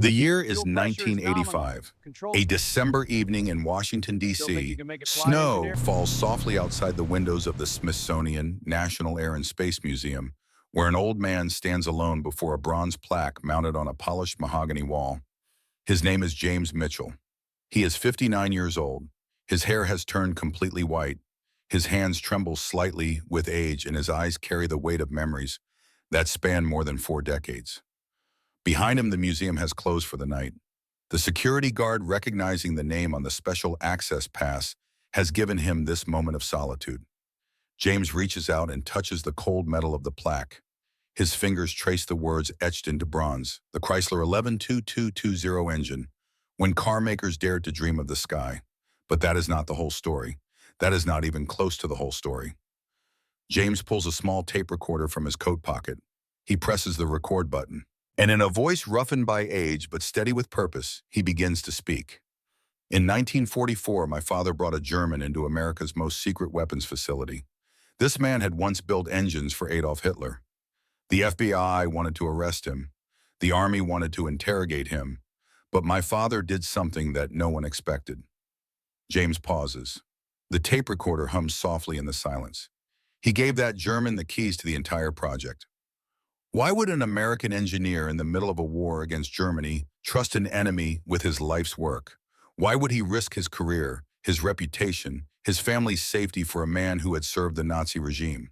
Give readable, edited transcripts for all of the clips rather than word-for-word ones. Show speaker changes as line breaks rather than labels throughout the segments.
The year is
Fuel pressure is nominal.
1985.
Control.
A December evening in Washington,
Still think you
D.C.
can make it fly,
Snow
engineer?
falls softly outside the windows of the Smithsonian National Air and Space Museum, where an old man stands alone before a bronze plaque mounted on a polished mahogany wall. His name is James Mitchell. He is 59 years old. His hair has turned completely white. His hands tremble slightly with age, and his eyes carry the weight of memories that span more than 4 decades. Behind him, the museum has closed for the night. The security guard, recognizing the name on the special access pass, has given him this moment of solitude. James reaches out and touches the cold metal of the plaque. His fingers trace the words etched into bronze, the Chrysler 112220 engine, when car makers dared to dream of the sky. But that is not the whole story. That is not even close to the whole story. James pulls a small tape recorder from his coat pocket. He presses the record button. And in a voice roughened by age but steady with purpose, he begins to speak. In 1944, my father brought a German into America's most secret weapons facility. This man had once built engines for Adolf Hitler. The FBI wanted to arrest him. The army wanted to interrogate him. But my father did something that no one expected. James pauses. The tape recorder hums softly in the silence. He gave that German the keys to the entire project. Why would an American engineer in the middle of a war against Germany trust an enemy with his life's work? Why would he risk his career, his reputation, his family's safety for a man who had served the Nazi regime?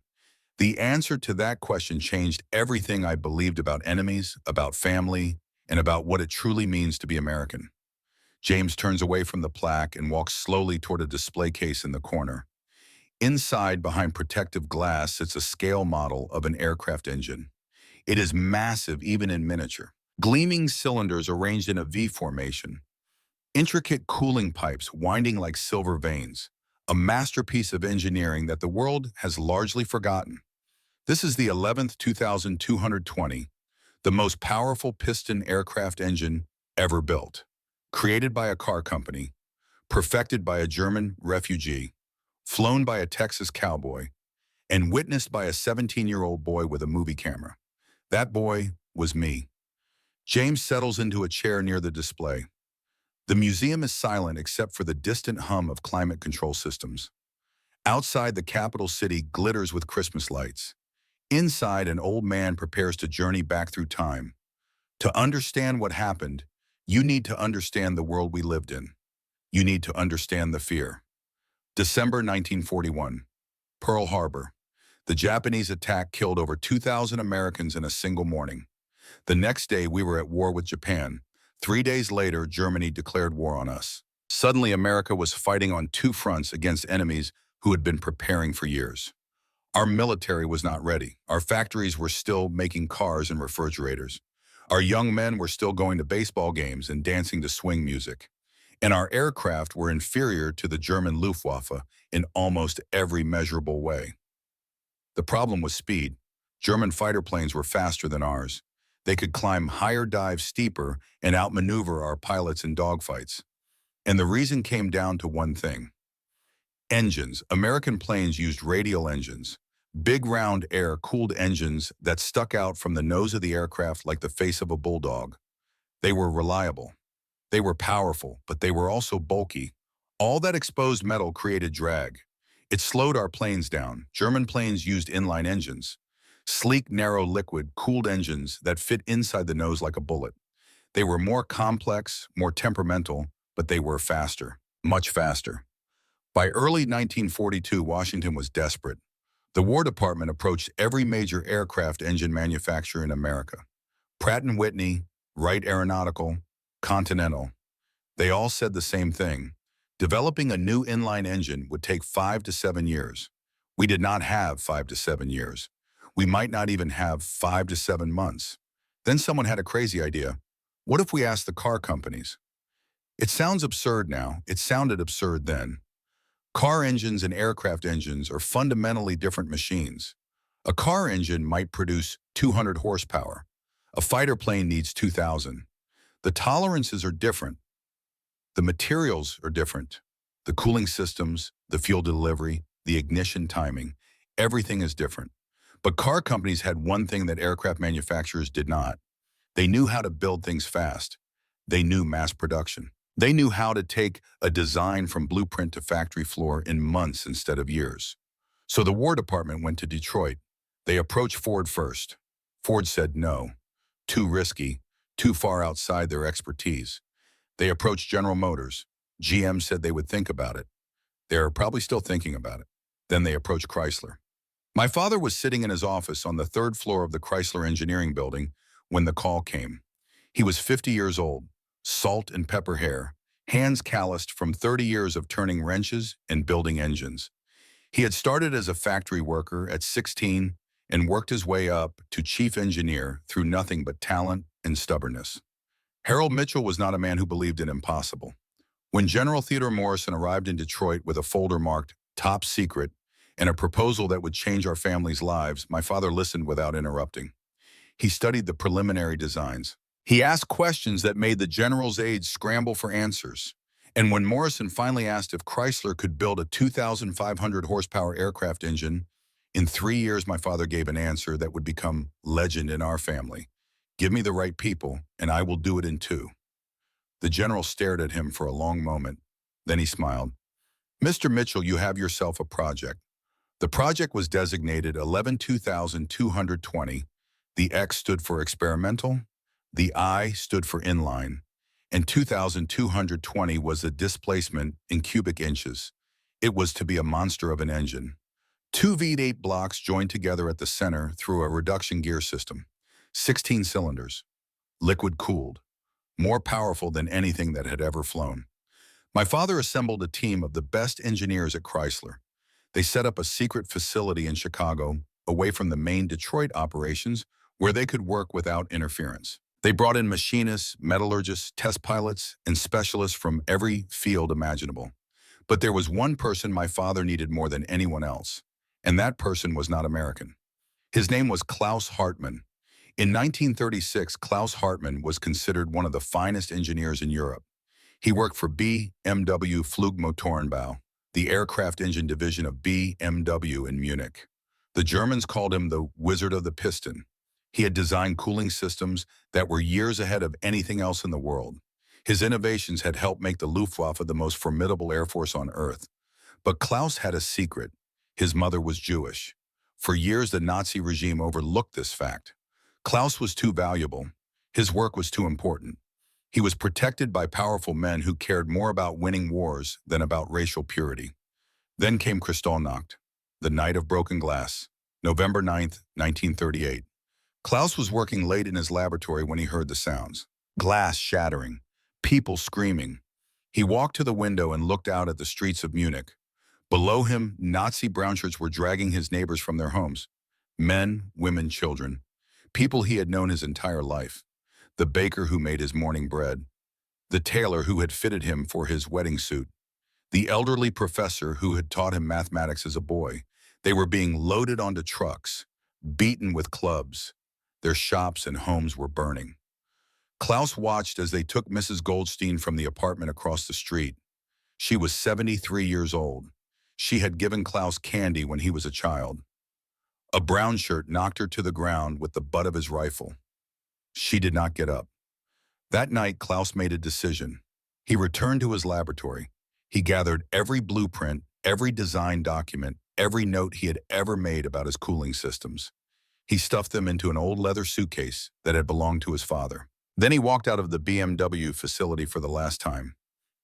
The answer to that question changed everything I believed about enemies, about family, and about what it truly means to be American. James turns away from the plaque and walks slowly toward a display case in the corner. Inside, behind protective glass, sits a scale model of an aircraft engine. It is massive, even in miniature. Gleaming cylinders arranged in a V formation. Intricate cooling pipes winding like silver veins. A masterpiece of engineering that the world has largely forgotten. This is the 11th 2220, the most powerful piston aircraft engine ever built. Created by a car company, perfected by a German refugee, flown by a Texas cowboy, and witnessed by a 17-year-old boy with a movie camera. That boy was me. James settles into a chair near the display. The museum is silent except for the distant hum of climate control systems. Outside, the capital city glitters with Christmas lights. Inside, an old man prepares to journey back through time. To understand what happened, you need to understand the world we lived in. You need to understand the fear. December 1941, Pearl Harbor. The Japanese attack killed over 2,000 Americans in a single morning. The next day, we were at war with Japan. 3 days later, Germany declared war on us. Suddenly, America was fighting on 2 fronts against enemies who had been preparing for years. Our military was not ready. Our factories were still making cars and refrigerators. Our young men were still going to baseball games and dancing to swing music. And our aircraft were inferior to the German Luftwaffe in almost every measurable way. The problem was speed. German fighter planes were faster than ours. They could climb higher, dive steeper, and outmaneuver our pilots in dogfights. And the reason came down to one thing. Engines. American planes used radial engines, big round air-cooled engines that stuck out from the nose of the aircraft like the face of a bulldog. They were reliable. They were powerful, but they were also bulky. All that exposed metal created drag. It slowed our planes down. German planes used inline engines. Sleek, narrow, liquid-cooled engines that fit inside the nose like a bullet. They were more complex, more temperamental, but they were faster, much faster. By early 1942, Washington was desperate. The War Department approached every major aircraft engine manufacturer in America. Pratt & Whitney, Wright Aeronautical, Continental. They all said the same thing. Developing a new inline engine would take 5 to 7 years. We did not have 5 to 7 years. We might not even have 5 to 7 months. Then someone had a crazy idea. What if we asked the car companies? It sounds absurd now. It sounded absurd then. Car engines and aircraft engines are fundamentally different machines. A car engine might produce 200 horsepower. A fighter plane needs 2,000. The tolerances are different. The materials are different. The cooling systems, the fuel delivery, the ignition timing, everything is different. But car companies had one thing that aircraft manufacturers did not. They knew how to build things fast. They knew mass production. They knew how to take a design from blueprint to factory floor in months instead of years. So the War Department went to Detroit. They approached Ford first. Ford said no. Too risky, too far outside their expertise. They approached General Motors. GM said they would think about it. They're probably still thinking about it. Then they approached Chrysler. My father was sitting in his office on the third floor of the Chrysler engineering building when the call came. He was 50 years old, salt and pepper hair, hands calloused from 30 years of turning wrenches and building engines. He had started as a factory worker at 16 and worked his way up to chief engineer through nothing but talent and stubbornness. Harold Mitchell was not a man who believed in impossible. When General Theodore Morrison arrived in Detroit with a folder marked "Top Secret" and a proposal that would change our family's lives, my father listened without interrupting. He studied the preliminary designs. He asked questions that made the general's aides scramble for answers. And when Morrison finally asked if Chrysler could build a 2,500 horsepower aircraft engine, in 3 years my father gave an answer that would become legend in our family. Give me the right people, and I will do it in 2. The general stared at him for a long moment. Then he smiled. Mr. Mitchell, you have yourself a project. The project was designated 11-2220. The X stood for experimental, the I stood for inline, and 2,220 was the displacement in cubic inches. It was to be a monster of an engine. 2 V8 blocks joined together at the center through a reduction gear system. 16 cylinders, liquid-cooled, more powerful than anything that had ever flown. My father assembled a team of the best engineers at Chrysler. They set up a secret facility in Chicago, away from the main Detroit operations, where they could work without interference. They brought in machinists, metallurgists, test pilots, and specialists from every field imaginable. But there was one person my father needed more than anyone else, and that person was not American. His name was Klaus Hartmann. In 1936, Klaus Hartmann was considered one of the finest engineers in Europe. He worked for BMW Flugmotorenbau, the aircraft engine division of BMW in Munich. The Germans called him the Wizard of the Piston. He had designed cooling systems that were years ahead of anything else in the world. His innovations had helped make the Luftwaffe the most formidable air force on Earth. But Klaus had a secret. His mother was Jewish. For years, the Nazi regime overlooked this fact. Klaus was too valuable. His work was too important. He was protected by powerful men who cared more about winning wars than about racial purity. Then came Kristallnacht, the night of broken glass, November 9th, 1938. Klaus was working late in his laboratory when he heard the sounds. Glass shattering, people screaming. He walked to the window and looked out at the streets of Munich. Below him, Nazi brownshirts were dragging his neighbors from their homes. Men, women, children. People he had known his entire life. The baker who made his morning bread. The tailor who had fitted him for his wedding suit. The elderly professor who had taught him mathematics as a boy. They were being loaded onto trucks, beaten with clubs. Their shops and homes were burning. Klaus watched as they took Mrs. Goldstein from the apartment across the street. She was 73 years old. She had given Klaus candy when he was a child. A brown shirt knocked her to the ground with the butt of his rifle. She did not get up. That night, Klaus made a decision. He returned to his laboratory. He gathered every blueprint, every design document, every note he had ever made about his cooling systems. He stuffed them into an old leather suitcase that had belonged to his father. Then he walked out of the BMW facility for the last time.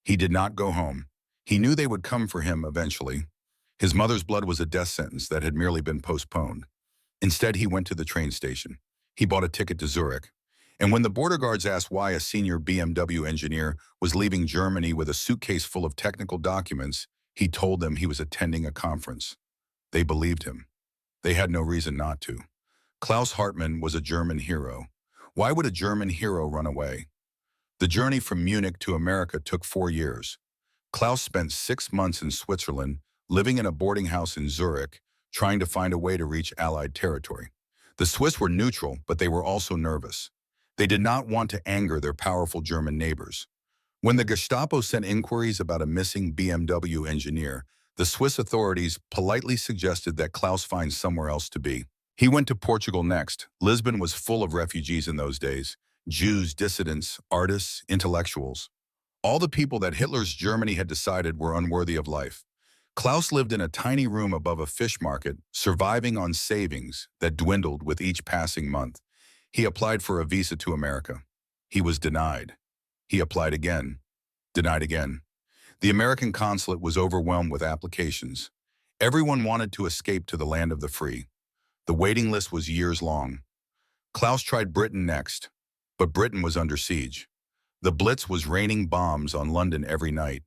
He did not go home. He knew they would come for him eventually. His mother's blood was a death sentence that had merely been postponed. Instead, he went to the train station. He bought a ticket to Zurich. And when the border guards asked why a senior BMW engineer was leaving Germany with a suitcase full of technical documents, he told them he was attending a conference. They believed him. They had no reason not to. Klaus Hartmann was a German hero. Why would a German hero run away? The journey from Munich to America took 4 years. Klaus spent 6 months in Switzerland, living in a boarding house in Zurich, trying to find a way to reach Allied territory. The Swiss were neutral, but they were also nervous. They did not want to anger their powerful German neighbors. When the Gestapo sent inquiries about a missing BMW engineer, the Swiss authorities politely suggested that Klaus find somewhere else to be. He went to Portugal next. Lisbon was full of refugees in those days. Jews, dissidents, artists, intellectuals. All the people that Hitler's Germany had decided were unworthy of life. Klaus lived in a tiny room above a fish market, surviving on savings that dwindled with each passing month. He applied for a visa to America. He was denied. He applied again. Denied again. The American consulate was overwhelmed with applications. Everyone wanted to escape to the land of the free. The waiting list was years long. Klaus tried Britain next, but Britain was under siege. The Blitz was raining bombs on London every night.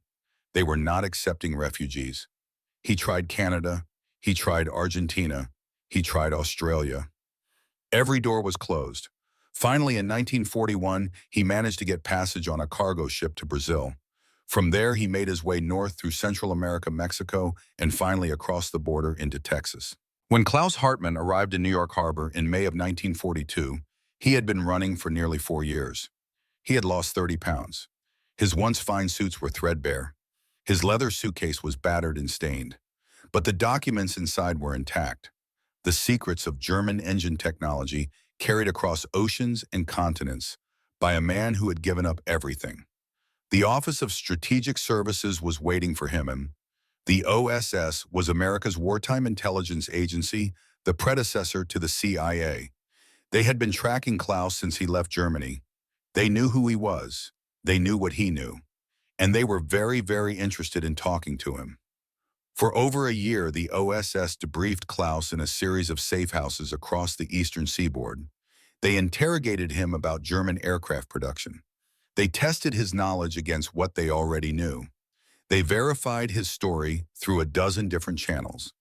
They were not accepting refugees. He tried Canada. He tried Argentina. He tried Australia. Every door was closed. Finally, in 1941, he managed to get passage on a cargo ship to Brazil. From there, he made his way north through Central America, Mexico, and finally across the border into Texas. When Klaus Hartmann arrived in New York Harbor in May of 1942, he had been running for nearly 4 years. He had lost 30 pounds. His once fine suits were threadbare. His leather suitcase was battered and stained. But the documents inside were intact. The secrets of German engine technology carried across oceans and continents by a man who had given up everything. The Office of Strategic Services was waiting for him, and the OSS was America's wartime intelligence agency, the predecessor to the CIA. They had been tracking Klaus since he left Germany. They knew who he was. They knew what he knew. And they were very, very interested in talking to him. For over a year, the OSS debriefed Klaus in a series of safe houses across the eastern seaboard. They interrogated him about German aircraft production. They tested his knowledge against what they already knew. They verified his story through a dozen different channels.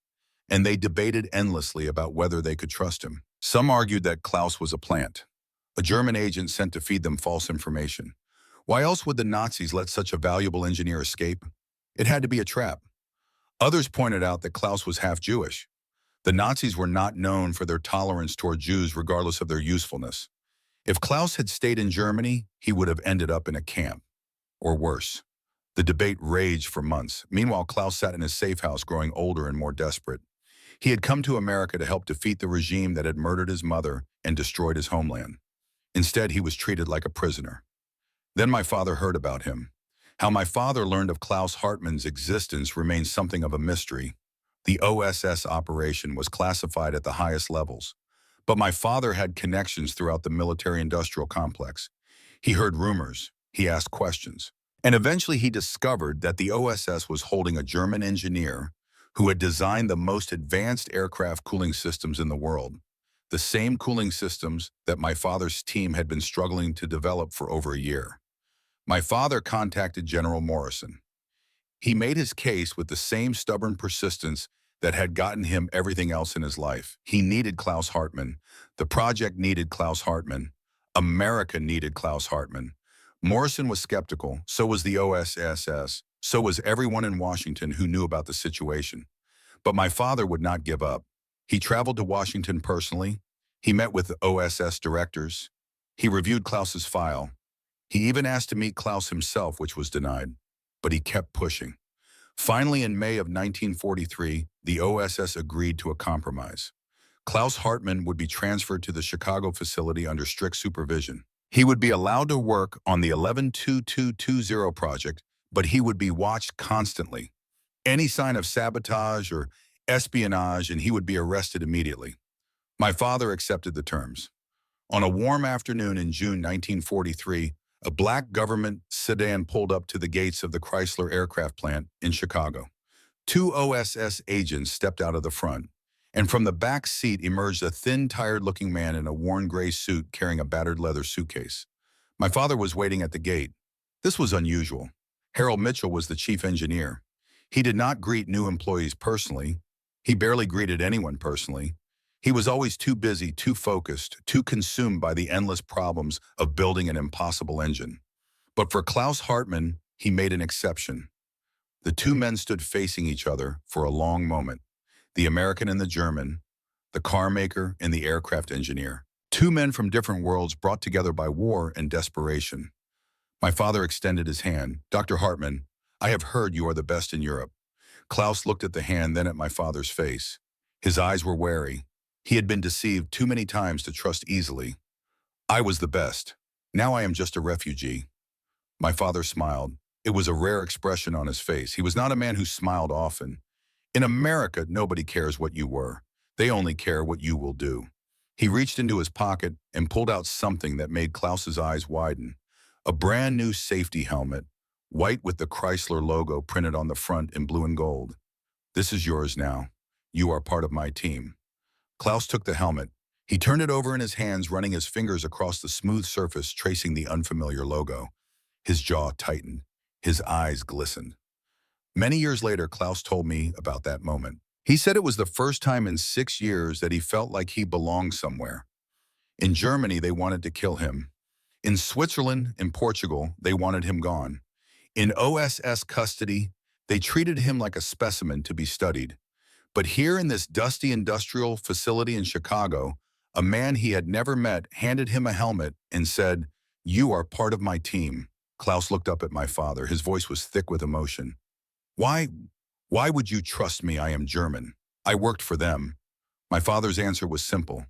And they debated endlessly about whether they could trust him. Some argued that Klaus was a plant, a German agent sent to feed them false information. Why else would the Nazis let such a valuable engineer escape? It had to be a trap. Others pointed out that Klaus was half Jewish. The Nazis were not known for their tolerance toward Jews regardless of their usefulness. If Klaus had stayed in Germany, he would have ended up in a camp. Or worse. The debate raged for months. Meanwhile, Klaus sat in his safe house growing older and more desperate. He had come to America to help defeat the regime that had murdered his mother and destroyed his homeland. Instead, he was treated like a prisoner. Then my father heard about him. How my father learned of Klaus Hartmann's existence remains something of a mystery. The OSS operation was classified at the highest levels. But my father had connections throughout the military-industrial complex. He heard rumors. He asked questions. And eventually he discovered that the OSS was holding a German engineer who had designed the most advanced aircraft cooling systems in the world. The same cooling systems that my father's team had been struggling to develop for over a year. My father contacted General Morrison. He made his case with the same stubborn persistence that had gotten him everything else in his life. He needed Klaus Hartmann. The project needed Klaus Hartmann. America needed Klaus Hartmann. Morrison was skeptical, so was the OSS, so was everyone in Washington who knew about the situation. But my father would not give up. He traveled to Washington personally. He met with the OSS directors. He reviewed Klaus's file. He even asked to meet Klaus himself, which was denied. But he kept pushing. Finally, in May of 1943, the OSS agreed to a compromise. Klaus Hartmann would be transferred to the Chicago facility under strict supervision. He would be allowed to work on the 11-2220 project, but he would be watched constantly. Any sign of sabotage or espionage, and he would be arrested immediately. My father accepted the terms. On a warm afternoon in June 1943, a black government sedan pulled up to the gates of the Chrysler aircraft plant in Chicago. 2 OSS agents stepped out of the front, and from the back seat emerged a thin, tired-looking man in a worn gray suit carrying a battered leather suitcase. My father was waiting at the gate. This was unusual. Harold Mitchell was the chief engineer. He did not greet new employees personally. He barely greeted anyone personally. He was always too busy, too focused, too consumed by the endless problems of building an impossible engine. But for Klaus Hartmann, he made an exception. The two men stood facing each other for a long moment. The American and the German, the car maker and the aircraft engineer. 2 men from different worlds brought together by war and desperation. My father extended his hand. "Dr. Hartmann, I have heard you are the best in Europe." Klaus looked at the hand, then at my father's face. His eyes were wary. He had been deceived too many times to trust easily. "I was the best. Now I am just a refugee." My father smiled. It was a rare expression on his face. He was not a man who smiled often. In America, nobody cares what you were. They only care what you will do. He reached into his pocket and pulled out something that made Klaus's eyes widen. A brand new safety helmet, white with the Chrysler logo printed on the front in blue and gold. "This is yours now. You are part of my team." Klaus took the helmet. He turned it over in his hands, running his fingers across the smooth surface, tracing the unfamiliar logo. His jaw tightened. His eyes glistened. Many years later, Klaus told me about that moment. He said it was the first time in 6 years that he felt like he belonged somewhere. In Germany, they wanted to kill him. In Switzerland and Portugal, they wanted him gone. In OSS custody, they treated him like a specimen to be studied. But here in this dusty industrial facility in Chicago, a man he had never met handed him a helmet and said, "You are part of my team." Klaus looked up at my father. His voice was thick with emotion. Why would you trust me? I am German. I worked for them." My father's answer was simple,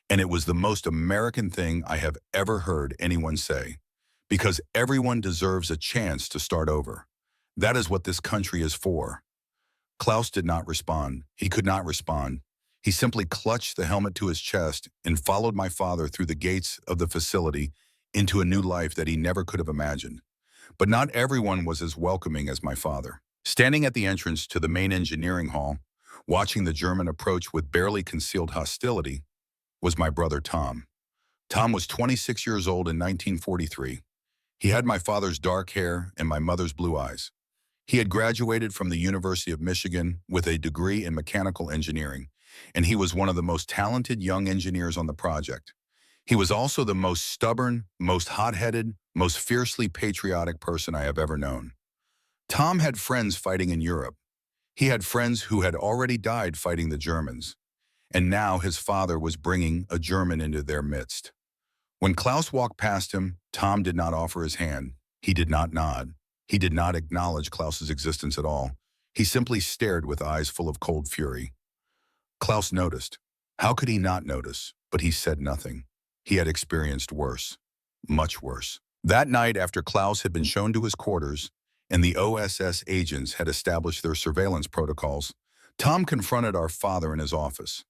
and it was the most American thing I have ever heard anyone say. Because everyone deserves a chance to start over. That is what this country is for. Klaus did not respond. He could not respond. He simply clutched the helmet to his chest and followed my father through the gates of the facility into a new life that he never could have imagined. But not everyone was as welcoming as my father. Standing at the entrance to the main engineering hall, watching the German approach with barely concealed hostility, was my brother Tom. Tom was 26 years old in 1943. He had my father's dark hair and my mother's blue eyes. He had graduated from the University of Michigan with a degree in mechanical engineering, and he was one of the most talented young engineers on the project. He was also the most stubborn, most hot-headed, most fiercely patriotic person I have ever known. Tom had friends fighting in Europe. He had friends who had already died fighting the Germans. And now his father was bringing a German into their midst. When Klaus walked past him, Tom did not offer his hand. He did not nod. He did not acknowledge Klaus's existence at all. He simply stared with eyes full of cold fury. Klaus noticed. How could he not notice? But he said nothing. He had experienced worse. Much worse. That night, after Klaus had been shown to his quarters, and the OSS agents had established their surveillance protocols, Tom confronted our father in his office.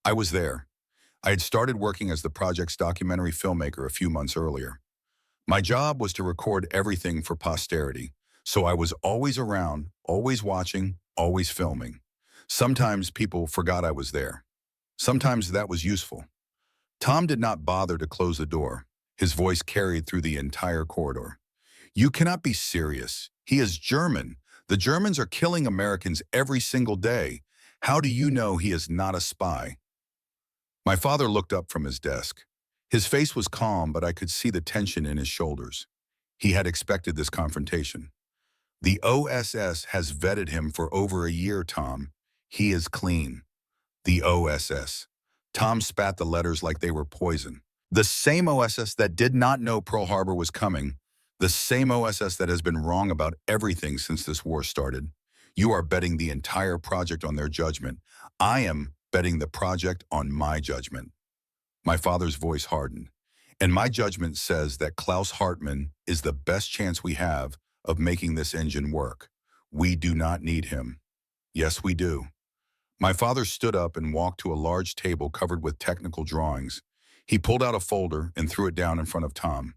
I was there. I had started working as the project's documentary filmmaker a few months earlier. My job was to record everything for posterity, so I was always around, always watching, always filming. Sometimes people forgot I was there. Sometimes that was useful. Tom did not bother to close the door. His voice carried through the entire corridor. "You cannot be serious. He is German. The Germans are killing Americans every single day. How do you know he is not a spy?" My father looked up from his desk. His face was calm, but I could see the tension in his shoulders. He had expected this confrontation. "The OSS has vetted him for over a year, Tom. He is clean." The OSS. Tom spat the letters like they were poison. The same OSS that did not know Pearl Harbor was coming. The same OSS that has been wrong about everything since this war started. You are betting the entire project on their judgment. I am betting the project on my judgment. My father's voice hardened. And my judgment says that Klaus Hartmann is the best chance we have of making this engine work. We do not need him. Yes, we do. My father stood up and walked to a large table covered with technical drawings. He pulled out a folder and threw it down in front of Tom.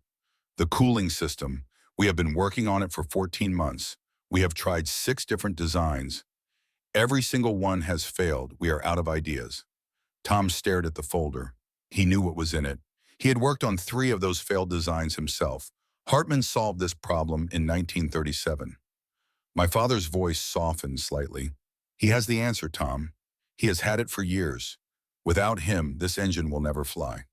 "The cooling system. We have been working on it for 14 months. We have tried 6 different designs. Every single one has failed. We are out of ideas." Tom stared at the folder. He knew what was in it. He had worked on 3 of those failed designs himself. Hartmann solved this problem in 1937. My father's voice softened slightly. "He has the answer, Tom. He has had it for years. Without him, this engine will never fly."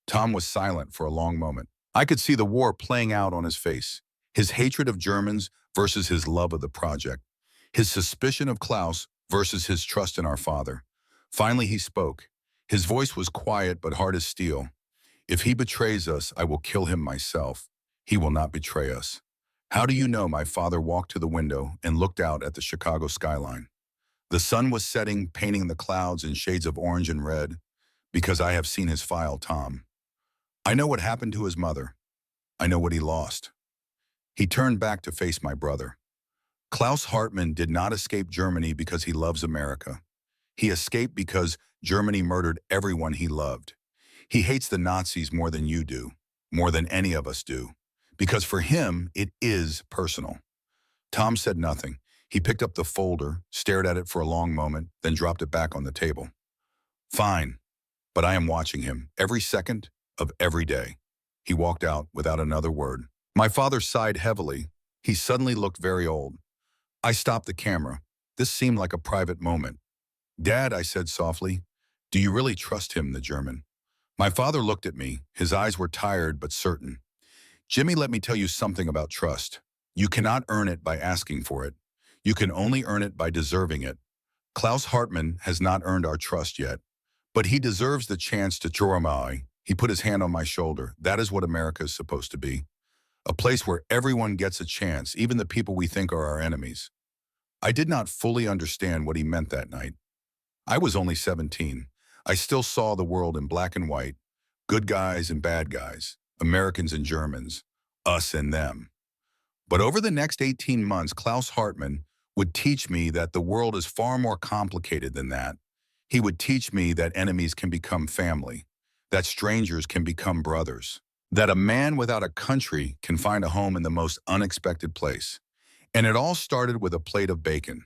Tom was silent for a long moment. I could see the war playing out on his face. His hatred of Germans versus his love of the project. His suspicion of Klaus versus his trust in our father. Finally, he spoke. His voice was quiet but hard as steel. "If he betrays us, I will kill him myself. He will not betray us." "How do you know?" My father walked to the window and looked out at the Chicago skyline. The sun was setting, painting the clouds in shades of orange and red. "Because I have seen his file, Tom. I know what happened to his mother. I know what he lost. He turned back to face my brother. Klaus Hartmann did not escape Germany because he loves America. He escaped because Germany murdered everyone he loved. He hates the Nazis more than you do, more than any of us do, because for him, it is personal. Tom said nothing. He picked up the folder, stared at it for a long moment, then dropped it back on the table. Fine, but I am watching him every second of every day. He walked out without another word. My father sighed heavily. He suddenly looked very old. I stopped the camera. This seemed like a private moment. Dad, I said softly, do you really trust him, the German? My father looked at me. His eyes were tired but certain. Jimmy, let me tell you something about trust. You cannot earn it by asking for it. You can only earn it by deserving it. Klaus Hartmann has not earned our trust yet, but he deserves the chance to Joromai. He put his hand on my shoulder. That is what America is supposed to be. A place where everyone gets a chance, even the people we think are our enemies. I did not fully understand what he meant that night. I was only 17. I still saw the world in black and white, good guys and bad guys, Americans and Germans, us and them. But over the next 18 months, Klaus Hartmann would teach me that the world is far more complicated than that. He would teach me that enemies can become family, that strangers can become brothers, that a man without a country can find a home in the most unexpected place. And it all started with a plate of bacon.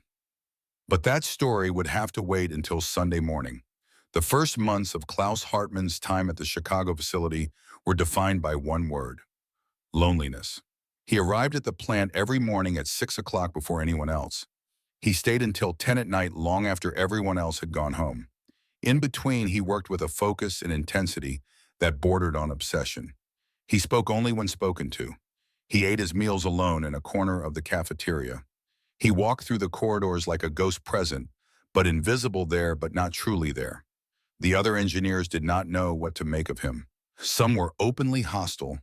But that story would have to wait until Sunday morning. The first months of Klaus Hartmann's time at the Chicago facility were defined by one word: loneliness. He arrived at the plant every morning at 6 o'clock before anyone else. He stayed until 10 at night, long after everyone else had gone home. In between, he worked with a focus and intensity that bordered on obsession. He spoke only when spoken to. He ate his meals alone in a corner of the cafeteria. He walked through the corridors like a ghost present, but invisible there, but not truly there. The other engineers did not know what to make of him. Some were openly hostile.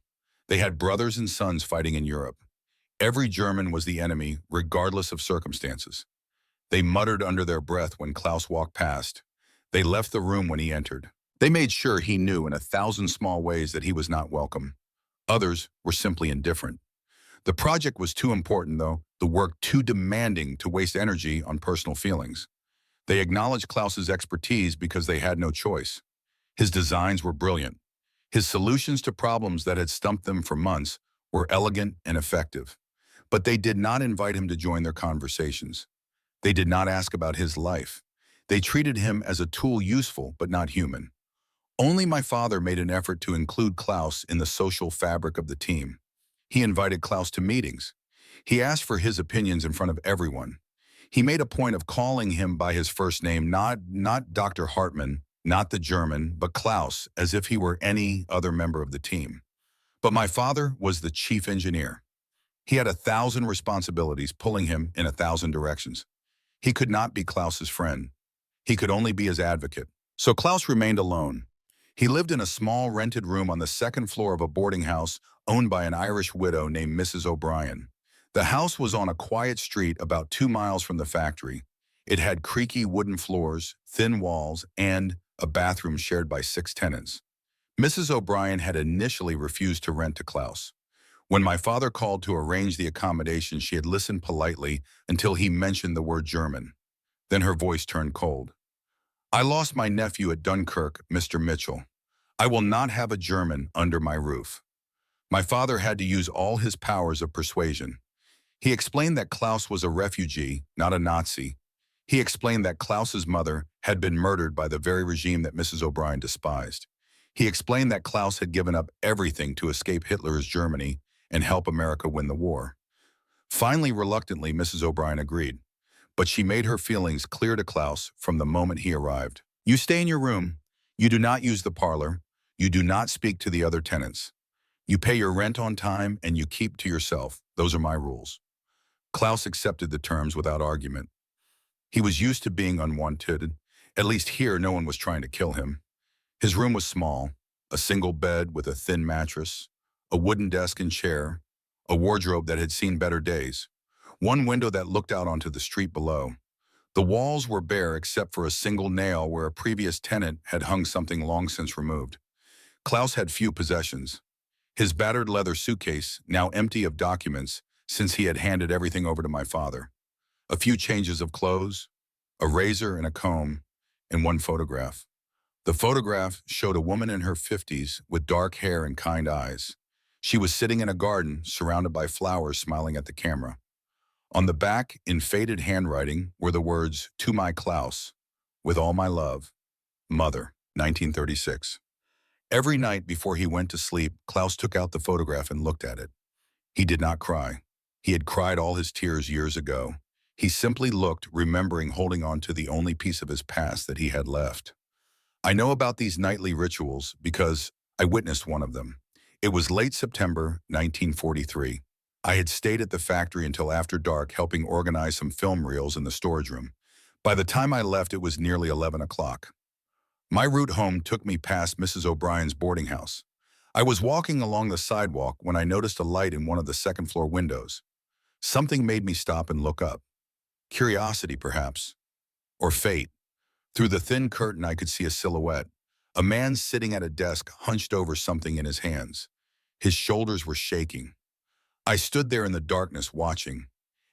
They had brothers and sons fighting in Europe. Every German was the enemy, regardless of circumstances. They muttered under their breath when Klaus walked past. They left the room when he entered. They made sure he knew in 1,000 small ways that he was not welcome. Others were simply indifferent. The project was too important, though, the work too demanding to waste energy on personal feelings. They acknowledged Klaus's expertise because they had no choice. His designs were brilliant. His solutions to problems that had stumped them for months were elegant and effective. But they did not invite him to join their conversations. They did not ask about his life. They treated him as a tool, useful but not human. Only my father made an effort to include Klaus in the social fabric of the team. He invited Klaus to meetings. He asked for his opinions in front of everyone. He made a point of calling him by his first name, not Dr. Hartmann, not the German, but Klaus, as if he were any other member of the team. But my father was the chief engineer. He had 1,000 responsibilities pulling him in 1,000 directions. He could not be Klaus's friend. He could only be his advocate. So Klaus remained alone. He lived in a small rented room on the second floor of a boarding house owned by an Irish widow named Mrs. O'Brien. The house was on a quiet street about 2 miles from the factory. It had creaky wooden floors, thin walls, and a bathroom shared by 6 tenants. Mrs. O'Brien had initially refused to rent to Klaus. When my father called to arrange the accommodation, she had listened politely until he mentioned the word German. Then her voice turned cold. I lost my nephew at Dunkirk, Mr. Mitchell. I will not have a German under my roof. My father had to use all his powers of persuasion. He explained that Klaus was a refugee, not a Nazi. He explained that Klaus's mother had been murdered by the very regime that Mrs. O'Brien despised. He explained that Klaus had given up everything to escape Hitler's Germany and help America win the war. Finally, reluctantly, Mrs. O'Brien agreed, but she made her feelings clear to Klaus from the moment he arrived. You stay in your room. You do not use the parlor. You do not speak to the other tenants. You pay your rent on time and you keep to yourself. Those are my rules. Klaus accepted the terms without argument. He was used to being unwanted. At least here, no one was trying to kill him. His room was small, a single bed with a thin mattress, a wooden desk and chair, a wardrobe that had seen better days, one window that looked out onto the street below. The walls were bare except for a single nail where a previous tenant had hung something long since removed. Klaus had few possessions. His battered leather suitcase, now empty of documents since he had handed everything over to my father. A few changes of clothes, a razor and a comb, and one photograph. The photograph showed a woman in her 50s with dark hair and kind eyes. She was sitting in a garden surrounded by flowers, smiling at the camera. On the back, in faded handwriting, were the words, "To my Klaus, with all my love, Mother, 1936. Every night before he went to sleep, Klaus took out the photograph and looked at it. He did not cry. He had cried all his tears years ago. He simply looked, remembering holding on to the only piece of his past that he had left. I know about these nightly rituals because I witnessed one of them. It was late September 1943. I had stayed at the factory until after dark, helping organize some film reels in the storage room. By the time I left, it was nearly 11 o'clock. My route home took me past Mrs. O'Brien's boarding house. I was walking along the sidewalk when I noticed a light in one of the second-floor windows. Something made me stop and look up. Curiosity, perhaps. Or fate. Through the thin curtain, I could see a silhouette. A man sitting at a desk, hunched over something in his hands. His shoulders were shaking. I stood there in the darkness watching,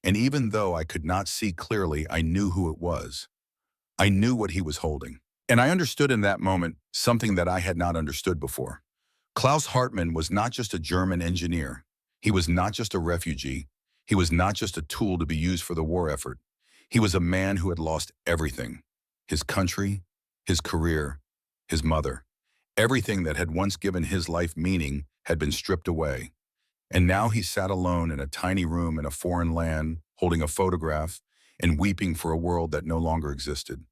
and even though I could not see clearly, I knew who it was. I knew what he was holding. And I understood in that moment something that I had not understood before. Klaus Hartmann was not just a German engineer. He was not just a refugee. He was not just a tool to be used for the war effort. He was a man who had lost everything. His country, his career, his mother. Everything that had once given his life meaning had been stripped away. And now he sat alone in a tiny room in a foreign land, holding a photograph and weeping for a world that no longer existed.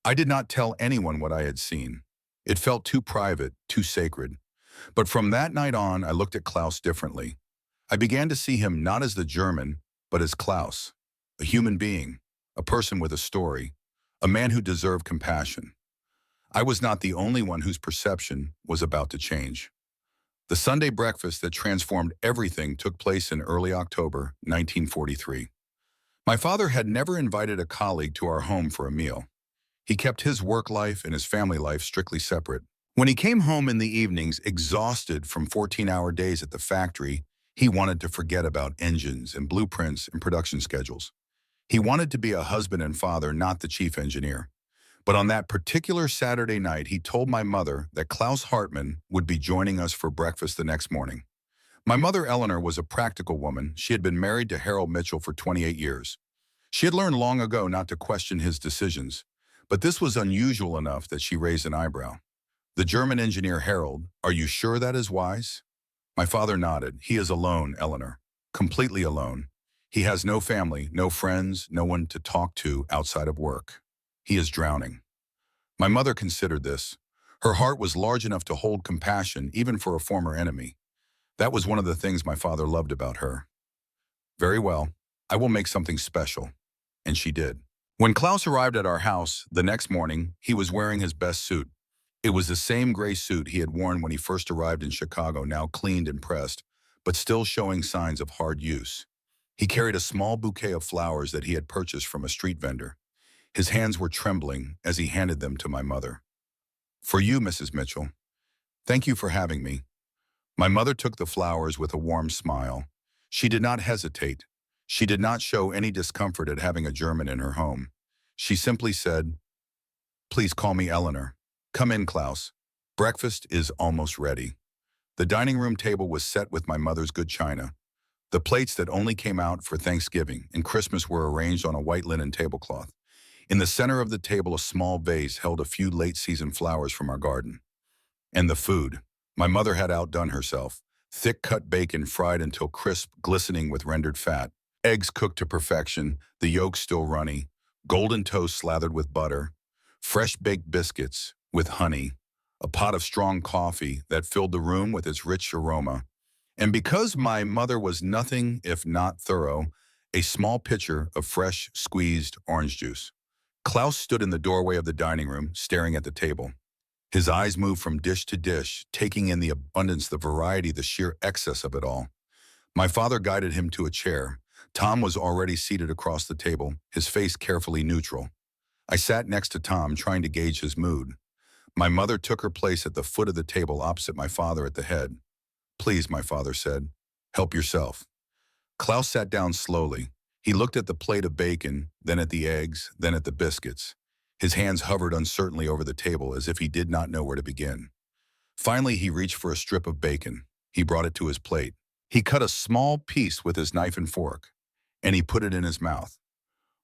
I did not tell anyone what I had seen. It felt too private, too sacred. But from that night on, I looked at Klaus differently. I began to see him not as the German, but as Klaus, a human being, a person with a story, a man who deserved compassion. I was not the only one whose perception was about to change. The Sunday breakfast that transformed everything took place in early October 1943. My father had never invited a colleague to our home for a meal. He kept his work life and his family life strictly separate. When he came home in the evenings, exhausted from 14-hour days at the factory, he wanted to forget about engines and blueprints and production schedules. He wanted to be a husband and father, not the chief engineer. But on that particular Saturday night, he told my mother that Klaus Hartmann would be joining us for breakfast the next morning. My mother, Eleanor, was a practical woman. She had been married to Harold Mitchell for 28 years. She had learned long ago not to question his decisions, but this was unusual enough that she raised an eyebrow. "The German engineer Harold, are you sure that is wise?" My father nodded. "He is alone, Eleanor. Completely alone. He has no family, no friends, no one to talk to outside of work. He is drowning." My mother considered this. Her heart was large enough to hold compassion even for a former enemy. That was one of the things my father loved about her. "Very well, I will make something special." And she did. When Klaus arrived at our house the next morning, he was wearing his best suit. It was the same gray suit he had worn when he first arrived in Chicago, now cleaned and pressed, but still showing signs of hard use. He carried a small bouquet of flowers that he had purchased from a street vendor. His hands were trembling as he handed them to my mother. "For you, Mrs. Mitchell. Thank you for having me." My mother took the flowers with a warm smile. She did not hesitate. She did not show any discomfort at having a German in her home. She simply said, "Please call me Eleanor. Come in, Klaus. Breakfast is almost ready." The dining room table was set with my mother's good china. The plates that only came out for Thanksgiving and Christmas were arranged on a white linen tablecloth. In the center of the table, a small vase held a few late-season flowers from our garden. And the food. My mother had outdone herself. Thick-cut bacon fried until crisp, glistening with rendered fat. Eggs cooked to perfection, the yolks still runny. Golden toast slathered with butter. Fresh baked biscuits with honey. A pot of strong coffee that filled the room with its rich aroma. And because my mother was nothing if not thorough, a small pitcher of fresh, squeezed orange juice. Klaus stood in the doorway of the dining room, staring at the table. His eyes moved from dish to dish, taking in the abundance, the variety, the sheer excess of it all. My father guided him to a chair. Tom was already seated across the table, his face carefully neutral. I sat next to Tom, trying to gauge his mood. My mother took her place at the foot of the table opposite my father at the head. Please, my father said. Help yourself. Klaus sat down slowly. He looked at the plate of bacon, then at the eggs, then at the biscuits. His hands hovered uncertainly over the table as if he did not know where to begin. Finally, he reached for a strip of bacon. He brought it to his plate. He cut a small piece with his knife and fork, and he put it in his mouth.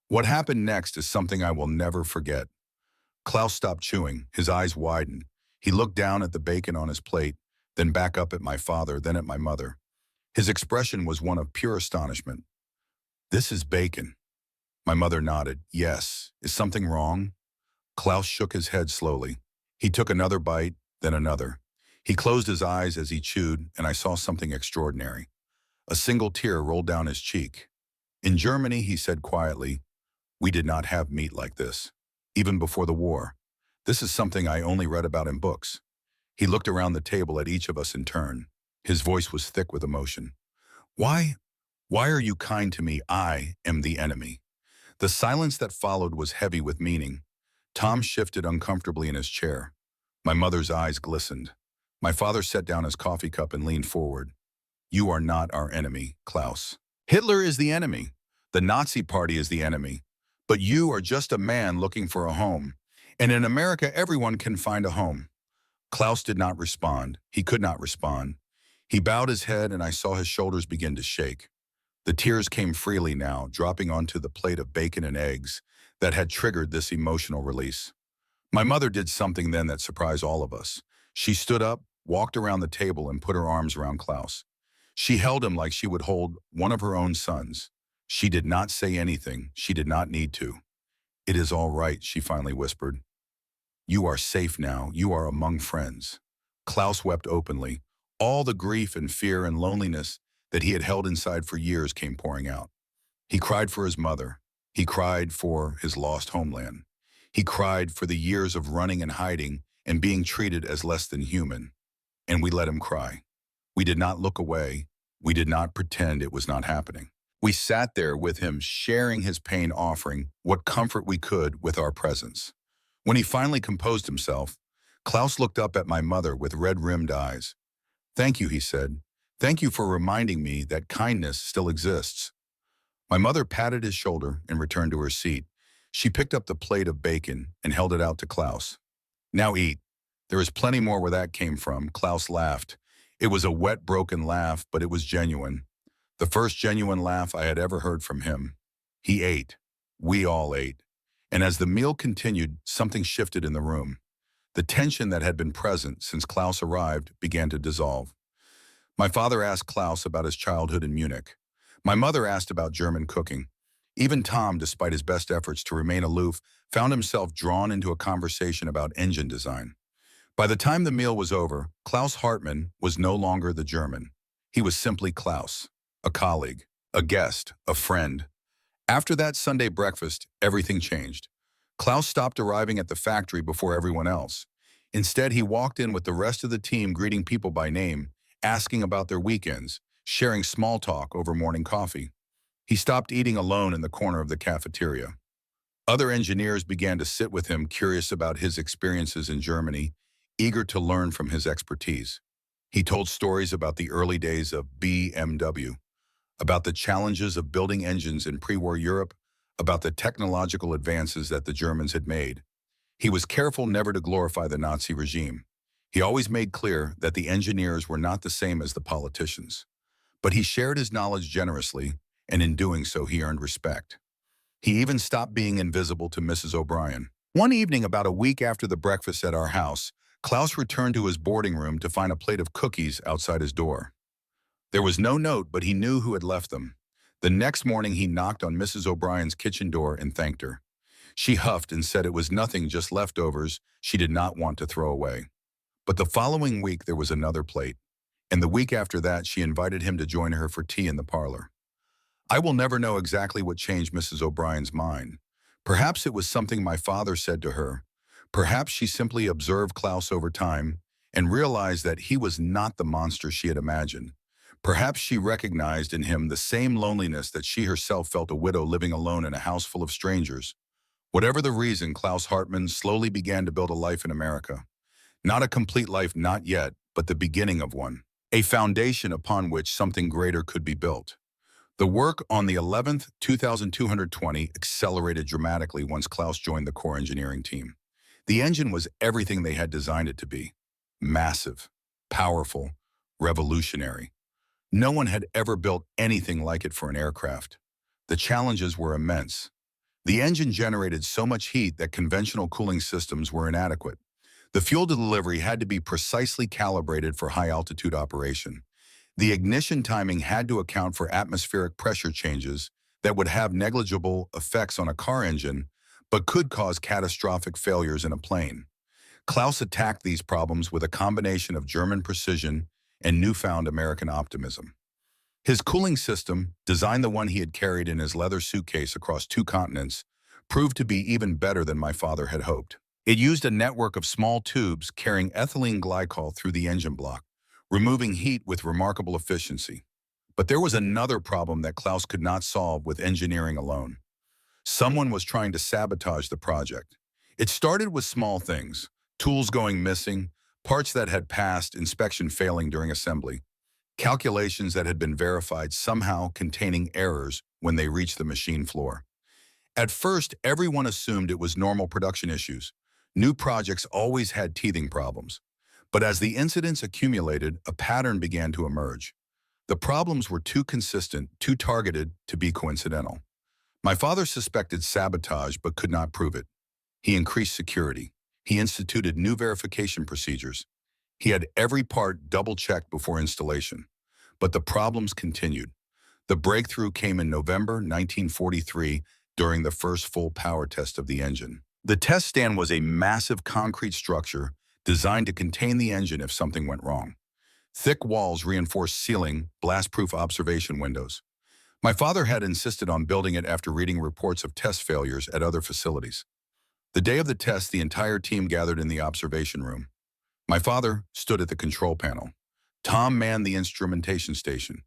What happened next is something I will never forget. Klaus stopped chewing. His eyes widened. He looked down at the bacon on his plate, then back up at my father, then at my mother. His expression was one of pure astonishment. This is bacon. My mother nodded. Yes. Is something wrong? Klaus shook his head slowly. He took another bite, then another. He closed his eyes as he chewed, and I saw something extraordinary. A single tear rolled down his cheek. In Germany, he said quietly, we did not have meat like this, even before the war. This is something I only read about in books. He looked around the table at each of us in turn. His voice was thick with emotion. Why are you kind to me? I am the enemy. The silence that followed was heavy with meaning. Tom shifted uncomfortably in his chair. My mother's eyes glistened. My father set down his coffee cup and leaned forward. You are not our enemy, Klaus. Hitler is the enemy. The Nazi Party is the enemy. But you are just a man looking for a home. And in America, everyone can find a home. Klaus did not respond. He could not respond. He bowed his head, and I saw his shoulders begin to shake. The tears came freely now, dropping onto the plate of bacon and eggs that had triggered this emotional release. My mother did something then that surprised all of us. She stood up, walked around the table, and put her arms around Klaus. She held him like she would hold one of her own sons. She did not say anything. She did not need to. It is all right, she finally whispered. You are safe now. You are among friends. Klaus wept openly. All the grief and fear and loneliness that he had held inside for years came pouring out. He cried for his mother. He cried for his lost homeland. He cried for the years of running and hiding and being treated as less than human. And we let him cry. We did not look away. We did not pretend it was not happening. We sat there with him, sharing his pain, offering what comfort we could with our presence. When he finally composed himself, Klaus looked up at my mother with red-rimmed eyes. Thank you, he said. Thank you for reminding me that kindness still exists. My mother patted his shoulder and returned to her seat. She picked up the plate of bacon and held it out to Klaus. Now eat. There is plenty more where that came from. Klaus laughed. It was a wet, broken laugh, but it was genuine. The first genuine laugh I had ever heard from him. He ate. We all ate. And as the meal continued, something shifted in the room. The tension that had been present since Klaus arrived began to dissolve. My father asked Klaus about his childhood in Munich. My mother asked about German cooking. Even Tom, despite his best efforts to remain aloof, found himself drawn into a conversation about engine design. By the time the meal was over, Klaus Hartmann was no longer the German. He was simply Klaus, a colleague, a guest, a friend. After that Sunday breakfast, everything changed. Klaus stopped arriving at the factory before everyone else. Instead, he walked in with the rest of the team, greeting people by name, asking about their weekends, sharing small talk over morning coffee. He stopped eating alone in the corner of the cafeteria. Other engineers began to sit with him, curious about his experiences in Germany, eager to learn from his expertise. He told stories about the early days of BMW, about the challenges of building engines in pre-war Europe, about the technological advances that the Germans had made. He was careful never to glorify the Nazi regime. He always made clear that the engineers were not the same as the politicians. But he shared his knowledge generously, and in doing so he earned respect. He even stopped being invisible to Mrs. O'Brien. One evening, about a week after the breakfast at our house, Klaus returned to his boarding room to find a plate of cookies outside his door. There was no note, but he knew who had left them. The next morning, he knocked on Mrs. O'Brien's kitchen door and thanked her. She huffed and said it was nothing, just leftovers she did not want to throw away. But the following week, there was another plate. And the week after that, she invited him to join her for tea in the parlor. I will never know exactly what changed Mrs. O'Brien's mind. Perhaps it was something my father said to her. Perhaps she simply observed Klaus over time and realized that he was not the monster she had imagined. Perhaps she recognized in him the same loneliness that she herself felt, a widow living alone in a house full of strangers. Whatever the reason, Klaus Hartmann slowly began to build a life in America. Not a complete life, not yet, but the beginning of one. a foundation upon which something greater could be built. The work on the 11th 2220 accelerated dramatically once Klaus joined the core engineering team. The engine was everything they had designed it to be. Massive, powerful, revolutionary. No one had ever built anything like it for an aircraft. The challenges were immense. The engine generated so much heat that conventional cooling systems were inadequate. The fuel delivery had to be precisely calibrated for high-altitude operation. The ignition timing had to account for atmospheric pressure changes that would have negligible effects on a car engine, but could cause catastrophic failures in a plane. Klaus attacked these problems with a combination of German precision and newfound American optimism. His cooling system, designed the one he had carried in his leather suitcase across 2 continents, proved to be even better than my father had hoped. It used a network of small tubes carrying ethylene glycol through the engine block, removing heat with remarkable efficiency. But there was another problem that Klaus could not solve with engineering alone. Someone was trying to sabotage the project. It started with small things, tools going missing, parts that had passed inspection failing during assembly, calculations that had been verified somehow containing errors when they reached the machine floor. At first, everyone assumed it was normal production issues. New projects always had teething problems. But as the incidents accumulated, a pattern began to emerge. The problems were too consistent, too targeted to be coincidental. My father suspected sabotage but could not prove it. He increased security. He instituted new verification procedures. He had every part double-checked before installation. But the problems continued. The breakthrough came in November 1943 during the first full power test of the engine. The test stand was a massive concrete structure designed to contain the engine if something went wrong. Thick walls reinforced ceiling, blast-proof observation windows. My father had insisted on building it after reading reports of test failures at other facilities. The day of the test, the entire team gathered in the observation room. My father stood at the control panel. Tom manned the instrumentation station.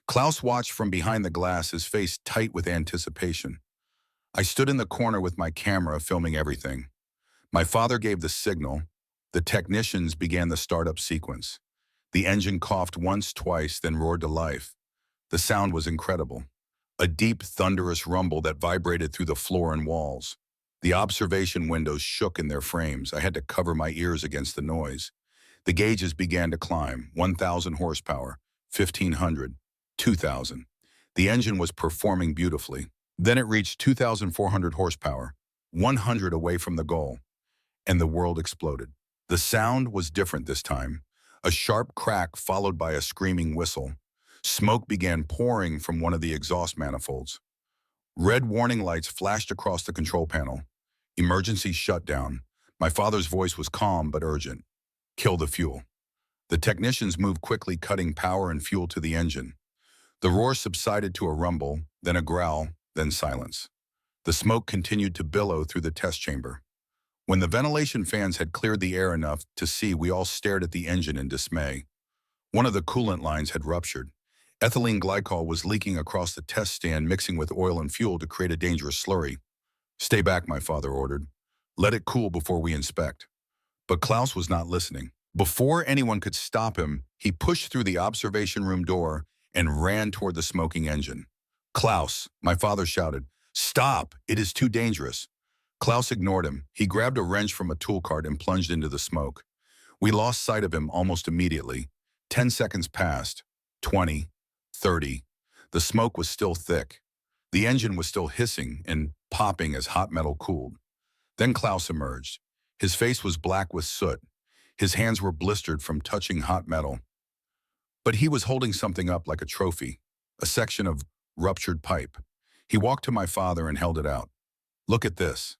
Klaus watched from behind the glass, his face tight with anticipation. I stood in the corner with my camera filming everything. My father gave the signal. The technicians began the startup sequence. The engine coughed once, twice, then roared to life. The sound was incredible. A deep, thunderous rumble that vibrated through the floor and walls. The observation windows shook in their frames. I had to cover my ears against the noise. The gauges began to climb. 1,000 horsepower, 1,500, 2,000. The engine was performing beautifully. Then it reached 2,400 horsepower, 100 away from the goal, and the world exploded. The sound was different this time. A sharp crack followed by a screaming whistle. Smoke began pouring from one of the exhaust manifolds. Red warning lights flashed across the control panel. Emergency shutdown. My father's voice was calm but urgent. Kill the fuel. The technicians moved quickly, cutting power and fuel to the engine. The roar subsided to a rumble, then a growl, then silence. The smoke continued to billow through the test chamber. When the ventilation fans had cleared the air enough to see, we all stared at the engine in dismay. One of the coolant lines had ruptured. Ethylene glycol was leaking across the test stand, mixing with oil and fuel to create a dangerous slurry. Stay back, my father ordered. Let it cool before we inspect. But Klaus was not listening. Before anyone could stop him, he pushed through the observation room door and ran toward the smoking engine. Klaus, my father shouted, stop, it is too dangerous. Klaus ignored him. He grabbed a wrench from a tool cart and plunged into the smoke. We lost sight of him almost immediately. 10 seconds passed, 20, 30. The smoke was still thick. The engine was still hissing and popping as hot metal cooled. Then Klaus emerged. His face was black with soot. His hands were blistered from touching hot metal. But he was holding something up like a trophy, a section of ruptured pipe. He walked to my father and held it out. Look at this.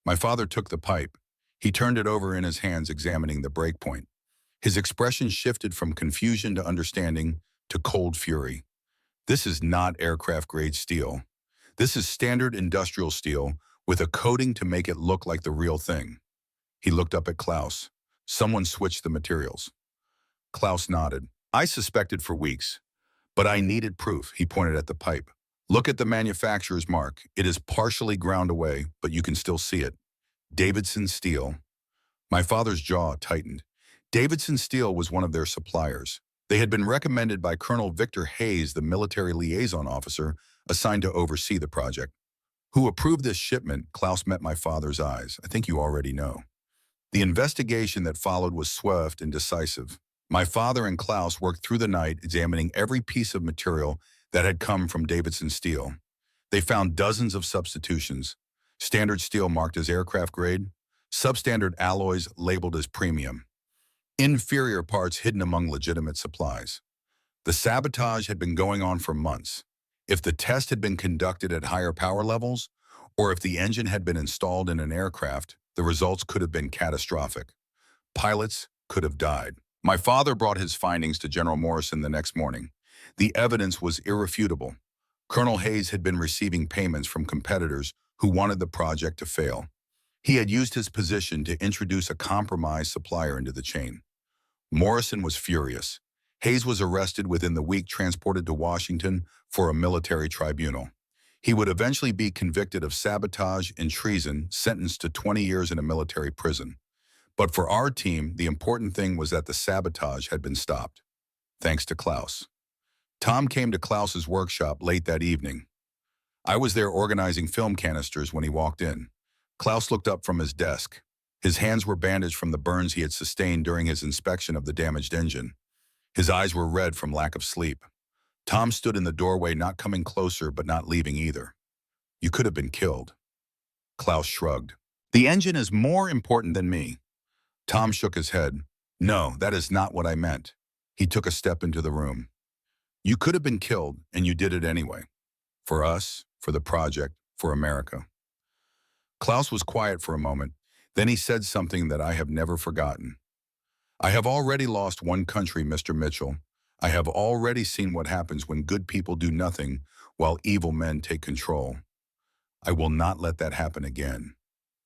My father took the pipe. He turned it over in his hands, examining the break point. His expression shifted from confusion to understanding to cold fury. This is not aircraft-grade steel. This is standard industrial steel with a coating to make it look like the real thing. He looked up at Klaus. Someone switched the materials. Klaus nodded. I suspected for weeks, but I needed proof. He pointed at the pipe. Look at the manufacturer's mark. It is partially ground away, but you can still see it. Davidson Steel. My father's jaw tightened. Davidson Steel was one of their suppliers. They had been recommended by Colonel Victor Hayes, the military liaison officer assigned to oversee the project. Who approved this shipment? Klaus met my father's eyes. I think you already know. The investigation that followed was swift and decisive. My father and Klaus worked through the night examining every piece of material that had come from Davidson Steel. They found dozens of substitutions, standard steel marked as aircraft grade, substandard alloys labeled as premium, inferior parts hidden among legitimate supplies. The sabotage had been going on for months. If the test had been conducted at higher power levels, or if the engine had been installed in an aircraft, the results could have been catastrophic. Pilots could have died. My father brought his findings to General Morrison the next morning. The evidence was irrefutable. Colonel Hayes had been receiving payments from competitors who wanted the project to fail. He had used his position to introduce a compromised supplier into the chain. Morrison was furious. Hayes was arrested within the week, transported to Washington for a military tribunal. He would eventually be convicted of sabotage and treason, sentenced to 20 years in a military prison. But for our team, the important thing was that the sabotage had been stopped, thanks to Klaus. Tom came to Klaus's workshop late that evening. I was there organizing film canisters when he walked in. Klaus looked up from his desk. His hands were bandaged from the burns he had sustained during his inspection of the damaged engine. His eyes were red from lack of sleep. Tom stood in the doorway, not coming closer but not leaving either. You could have been killed. Klaus shrugged. The engine is more important than me. Tom shook his head. No, that is not what I meant. He took a step into the room. You could have been killed, and you did it anyway. For us, for the project, for America. Klaus was quiet for a moment. Then he said something that I have never forgotten. I have already lost one country, Mr. Mitchell. I have already seen what happens when good people do nothing while evil men take control. I will not let that happen again.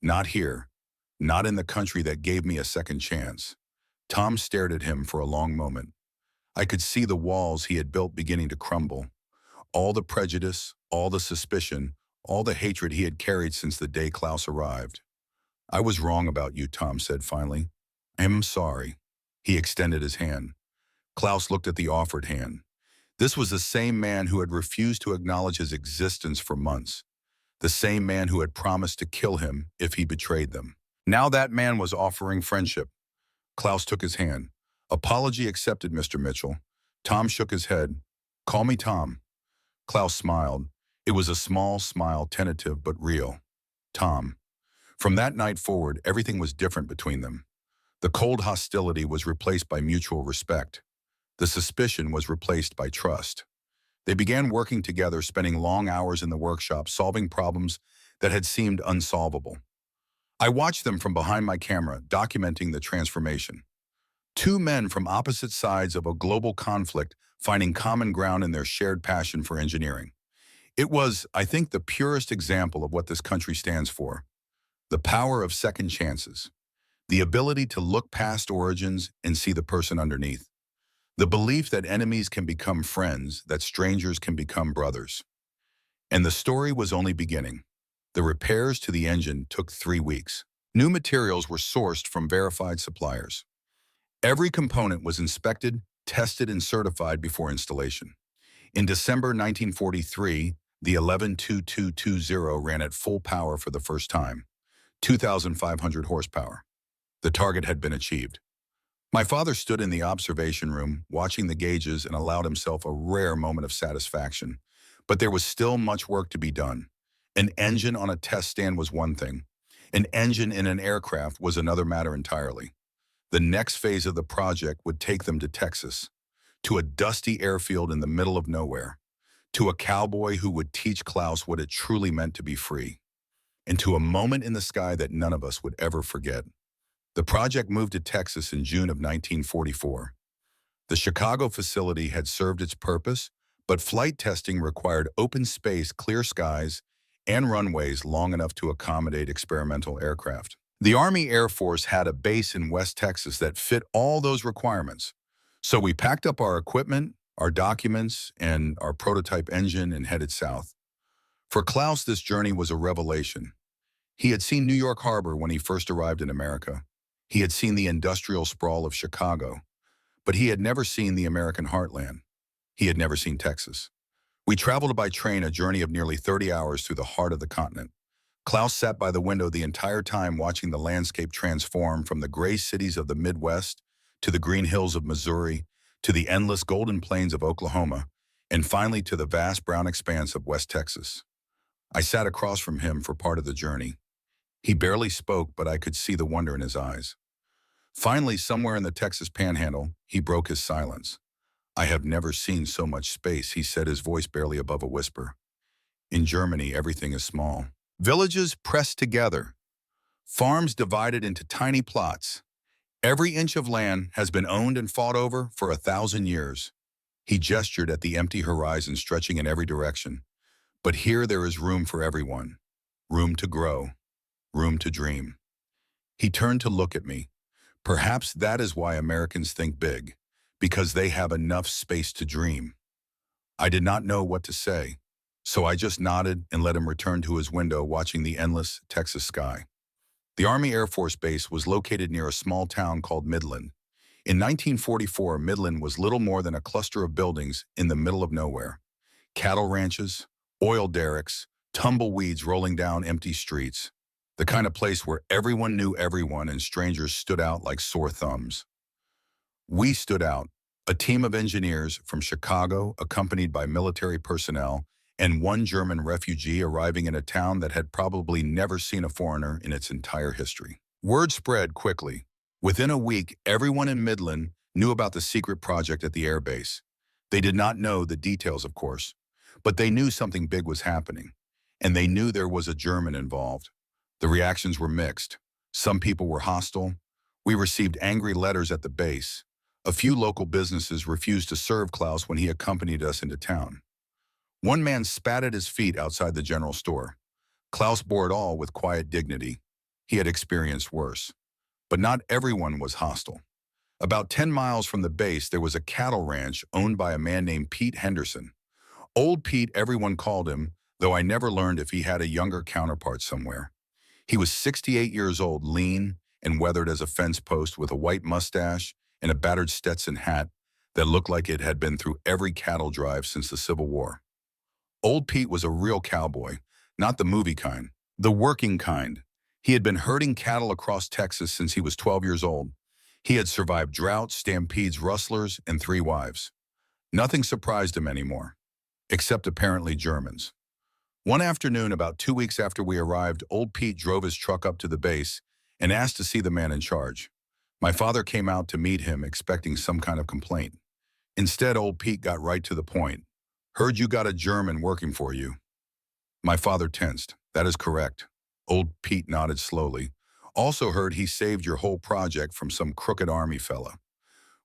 Not here. Not in the country that gave me a second chance. Tom stared at him for a long moment. I could see the walls he had built beginning to crumble. All the prejudice, all the suspicion, all the hatred he had carried since the day Klaus arrived. I was wrong about you, Tom said finally. I am sorry. He extended his hand. Klaus looked at the offered hand. This was the same man who had refused to acknowledge his existence for months. The same man who had promised to kill him if he betrayed them. Now that man was offering friendship. Klaus took his hand. Apology accepted, Mr. Mitchell. Tom shook his head. Call me Tom. Klaus smiled. It was a small smile, tentative but real. Tom. From that night forward, everything was different between them. The cold hostility was replaced by mutual respect. The suspicion was replaced by trust. They began working together, spending long hours in the workshop, solving problems that had seemed unsolvable. I watched them from behind my camera, documenting the transformation. Two men from opposite sides of a global conflict finding common ground in their shared passion for engineering. It was, I think, the purest example of what this country stands for. The power of second chances. The ability to look past origins and see the person underneath. The belief that enemies can become friends, that strangers can become brothers. And the story was only beginning. The repairs to the engine took 3 weeks. New materials were sourced from verified suppliers. Every component was inspected, tested, and certified before installation. In December 1943, the 11-2220 ran at full power for the first time, 2,500 horsepower. The target had been achieved. My father stood in the observation room, watching the gauges, and allowed himself a rare moment of satisfaction. But there was still much work to be done. An engine on a test stand was one thing. An engine in an aircraft was another matter entirely. The next phase of the project would take them to Texas, to a dusty airfield in the middle of nowhere, to a cowboy who would teach Klaus what it truly meant to be free, and to a moment in the sky that none of us would ever forget. The project moved to Texas in June of 1944. The Chicago facility had served its purpose, but flight testing required open space, clear skies, and runways long enough to accommodate experimental aircraft. The Army Air Force had a base in West Texas that fit all those requirements. So we packed up our equipment, our documents, and our prototype engine and headed south. For Klaus, this journey was a revelation. He had seen New York Harbor when he first arrived in America. He had seen the industrial sprawl of Chicago. But he had never seen the American heartland. He had never seen Texas. We traveled by train, a journey of nearly 30 hours through the heart of the continent. Klaus sat by the window the entire time, watching the landscape transform from the gray cities of the Midwest to the green hills of Missouri to the endless golden plains of Oklahoma, and finally to the vast brown expanse of West Texas. I sat across from him for part of the journey. He barely spoke, but I could see the wonder in his eyes. Finally, somewhere in the Texas Panhandle, he broke his silence. "I have never seen so much space," he said, his voice barely above a whisper. "In Germany, everything is small. Villages pressed together. Farms divided into tiny plots. Every inch of land has been owned and fought over for 1,000 years." He gestured at the empty horizon stretching in every direction. "But here there is room for everyone. Room to grow. Room to dream." He turned to look at me. "Perhaps that is why Americans think big, because they have enough space to dream." I did not know what to say, so I just nodded and let him return to his window, watching the endless Texas sky. The Army Air Force Base was located near a small town called Midland. In 1944, Midland was little more than a cluster of buildings in the middle of nowhere. Cattle ranches, oil derricks, tumbleweeds rolling down empty streets. The kind of place where everyone knew everyone and strangers stood out like sore thumbs. We stood out, a team of engineers from Chicago accompanied by military personnel and one German refugee arriving in a town that had probably never seen a foreigner in its entire history. Word spread quickly. Within a week, everyone in Midland knew about the secret project at the airbase. They did not know the details, of course, but they knew something big was happening, and they knew there was a German involved. The reactions were mixed. Some people were hostile. We received angry letters at the base. A few local businesses refused to serve Klaus when he accompanied us into town. One man spat at his feet outside the general store. Klaus bore it all with quiet dignity. He had experienced worse. But not everyone was hostile. About 10 miles from the base, there was a cattle ranch owned by a man named Pete Henderson. Old Pete, everyone called him, though I never learned if he had a younger counterpart somewhere. He was 68 years old, lean and weathered as a fence post, with a white mustache and a battered Stetson hat that looked like it had been through every cattle drive since the Civil War. Old Pete was a real cowboy, not the movie kind, the working kind. He had been herding cattle across Texas since he was 12 years old. He had survived droughts, stampedes, rustlers, and 3 wives. Nothing surprised him anymore, except apparently Germans. One afternoon, about 2 weeks after we arrived, old Pete drove his truck up to the base and asked to see the man in charge. My father came out to meet him, expecting some kind of complaint. Instead, old Pete got right to the point. "Heard you got a German working for you." My father tensed. "That is correct." Old Pete nodded slowly. "Also heard he saved your whole project from some crooked army fella."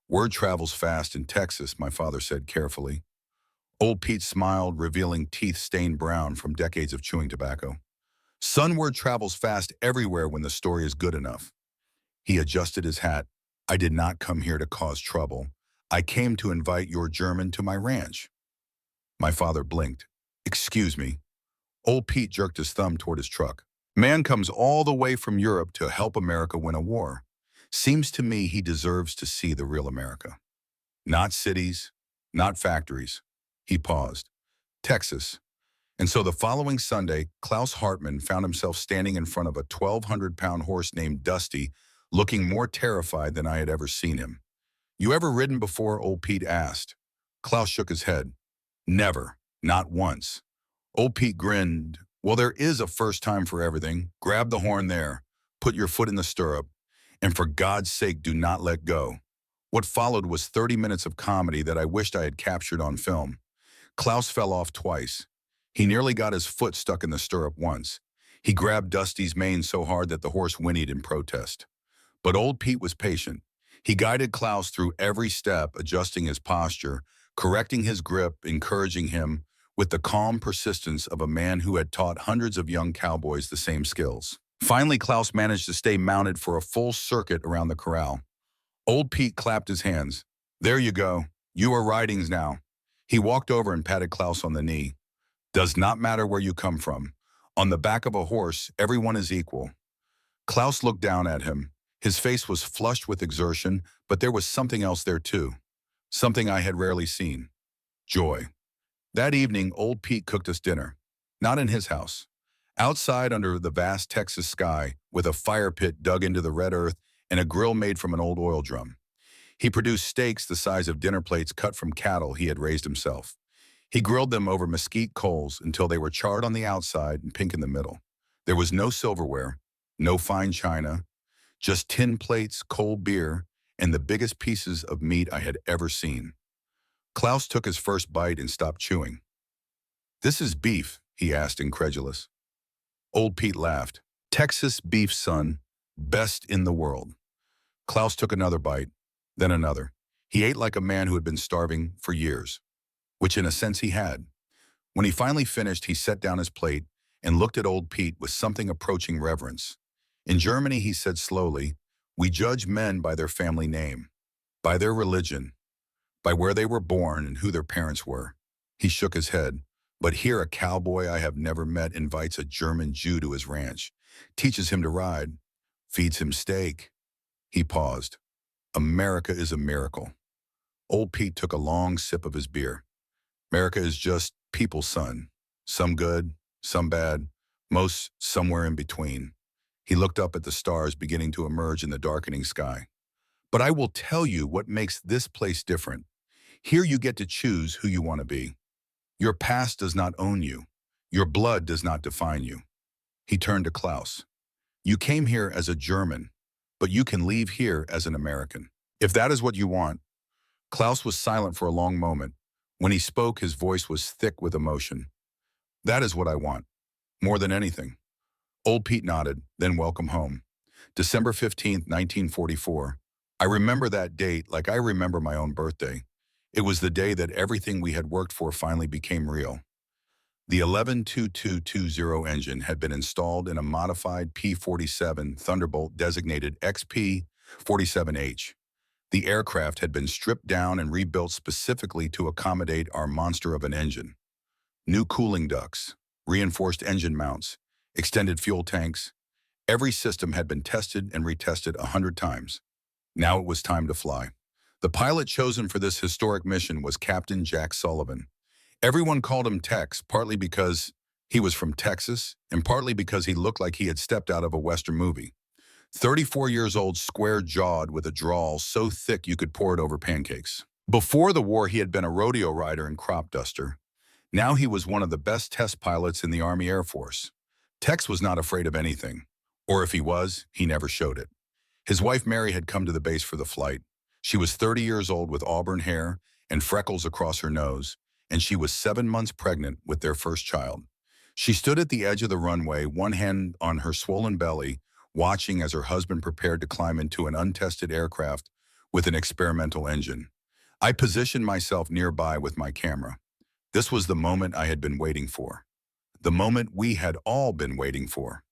"Word travels fast in Texas," my father said carefully. Old Pete smiled, revealing teeth stained brown from decades of chewing tobacco. "Son, word travels fast everywhere when the story is good enough." He adjusted his hat. "I did not come here to cause trouble. I came to invite your German to my ranch." My father blinked. "Excuse me." Old Pete jerked his thumb toward his truck. "Man comes all the way from Europe to help America win a war. Seems to me he deserves to see the real America. Not cities, not factories." He paused. "Texas." And so the following Sunday, Klaus Hartmann found himself standing in front of a 1,200-pound horse named Dusty, looking more terrified than I had ever seen him. "You ever ridden before?" old Pete asked. Klaus shook his head. "Never. Not once." Old Pete grinned. "Well, there is a first time for everything. Grab the horn there. Put your foot in the stirrup. And for God's sake, do not let go." What followed was 30 minutes of comedy that I wished I had captured on film. Klaus fell off twice. He nearly got his foot stuck in the stirrup once. He grabbed Dusty's mane so hard that the horse whinnied in protest. But old Pete was patient. He guided Klaus through every step, adjusting his posture, correcting his grip, encouraging him, with the calm persistence of a man who had taught hundreds of young cowboys the same skills. Finally, Klaus managed to stay mounted for a full circuit around the corral. Old Pete clapped his hands. "There you go. You are ridings now." He walked over and patted Klaus on the knee. "Does not matter where you come from. On the back of a horse, everyone is equal." Klaus looked down at him. His face was flushed with exertion, but there was something else there too. Something I had rarely seen. Joy. That evening, old Pete cooked us dinner. Not in his house. Outside under the vast Texas sky, with a fire pit dug into the red earth and a grill made from an old oil drum. He produced steaks the size of dinner plates cut from cattle he had raised himself. He grilled them over mesquite coals until they were charred on the outside and pink in the middle. There was no silverware, no fine china, just tin plates, cold beer, and the biggest pieces of meat I had ever seen. Klaus took his first bite and stopped chewing. "This is beef?" he asked, incredulous. Old Pete laughed. "Texas beef, son. Best in the world." Klaus took another bite, then another. He ate like a man who had been starving for years, which in a sense he had. When he finally finished, he set down his plate and looked at old Pete with something approaching reverence. In Germany, he said slowly, "We judge men by their family name, by their religion, by where they were born and who their parents were." He shook his head. "But here a cowboy I have never met invites a German Jew to his ranch, teaches him to ride, feeds him steak." He paused. "America is a miracle." Old Pete took a long sip of his beer. "America is just people, son. Some good, some bad, most somewhere in between." He looked up at the stars beginning to emerge in the darkening sky. "But I will tell you what makes this place different. Here you get to choose who you want to be. Your past does not own you. Your blood does not define you." He turned to Klaus. "You came here as a German, but you can leave here as an American. If that is what you want." Klaus was silent for a long moment. When he spoke, his voice was thick with emotion. "That is what I want, more than anything." Old Pete nodded, then welcome home. December 15th, 1944. I remember that date like I remember my own birthday. It was the day that everything we had worked for finally became real. The 11-2220 engine had been installed in a modified P-47 Thunderbolt designated XP-47H. The aircraft had been stripped down and rebuilt specifically to accommodate our monster of an engine. New cooling ducts, reinforced engine mounts, extended fuel tanks. Every system had been tested and retested 100 times. Now it was time to fly. The pilot chosen for this historic mission was Captain Jack Sullivan. Everyone called him Tex, partly because he was from Texas and partly because he looked like he had stepped out of a Western movie. 34 years old, square-jawed with a drawl so thick you could pour it over pancakes. Before the war, he had been a rodeo rider and crop duster. Now he was one of the best test pilots in the Army Air Force. Tex was not afraid of anything, or if he was, he never showed it. His wife Mary had come to the base for the flight. She was 30 years old with auburn hair and freckles across her nose, and she was 7 months pregnant with their first child. She stood at the edge of the runway, one hand on her swollen belly, watching as her husband prepared to climb into an untested aircraft with an experimental engine. I positioned myself nearby with my camera. This was the moment I had been waiting for. The moment we had all been waiting for.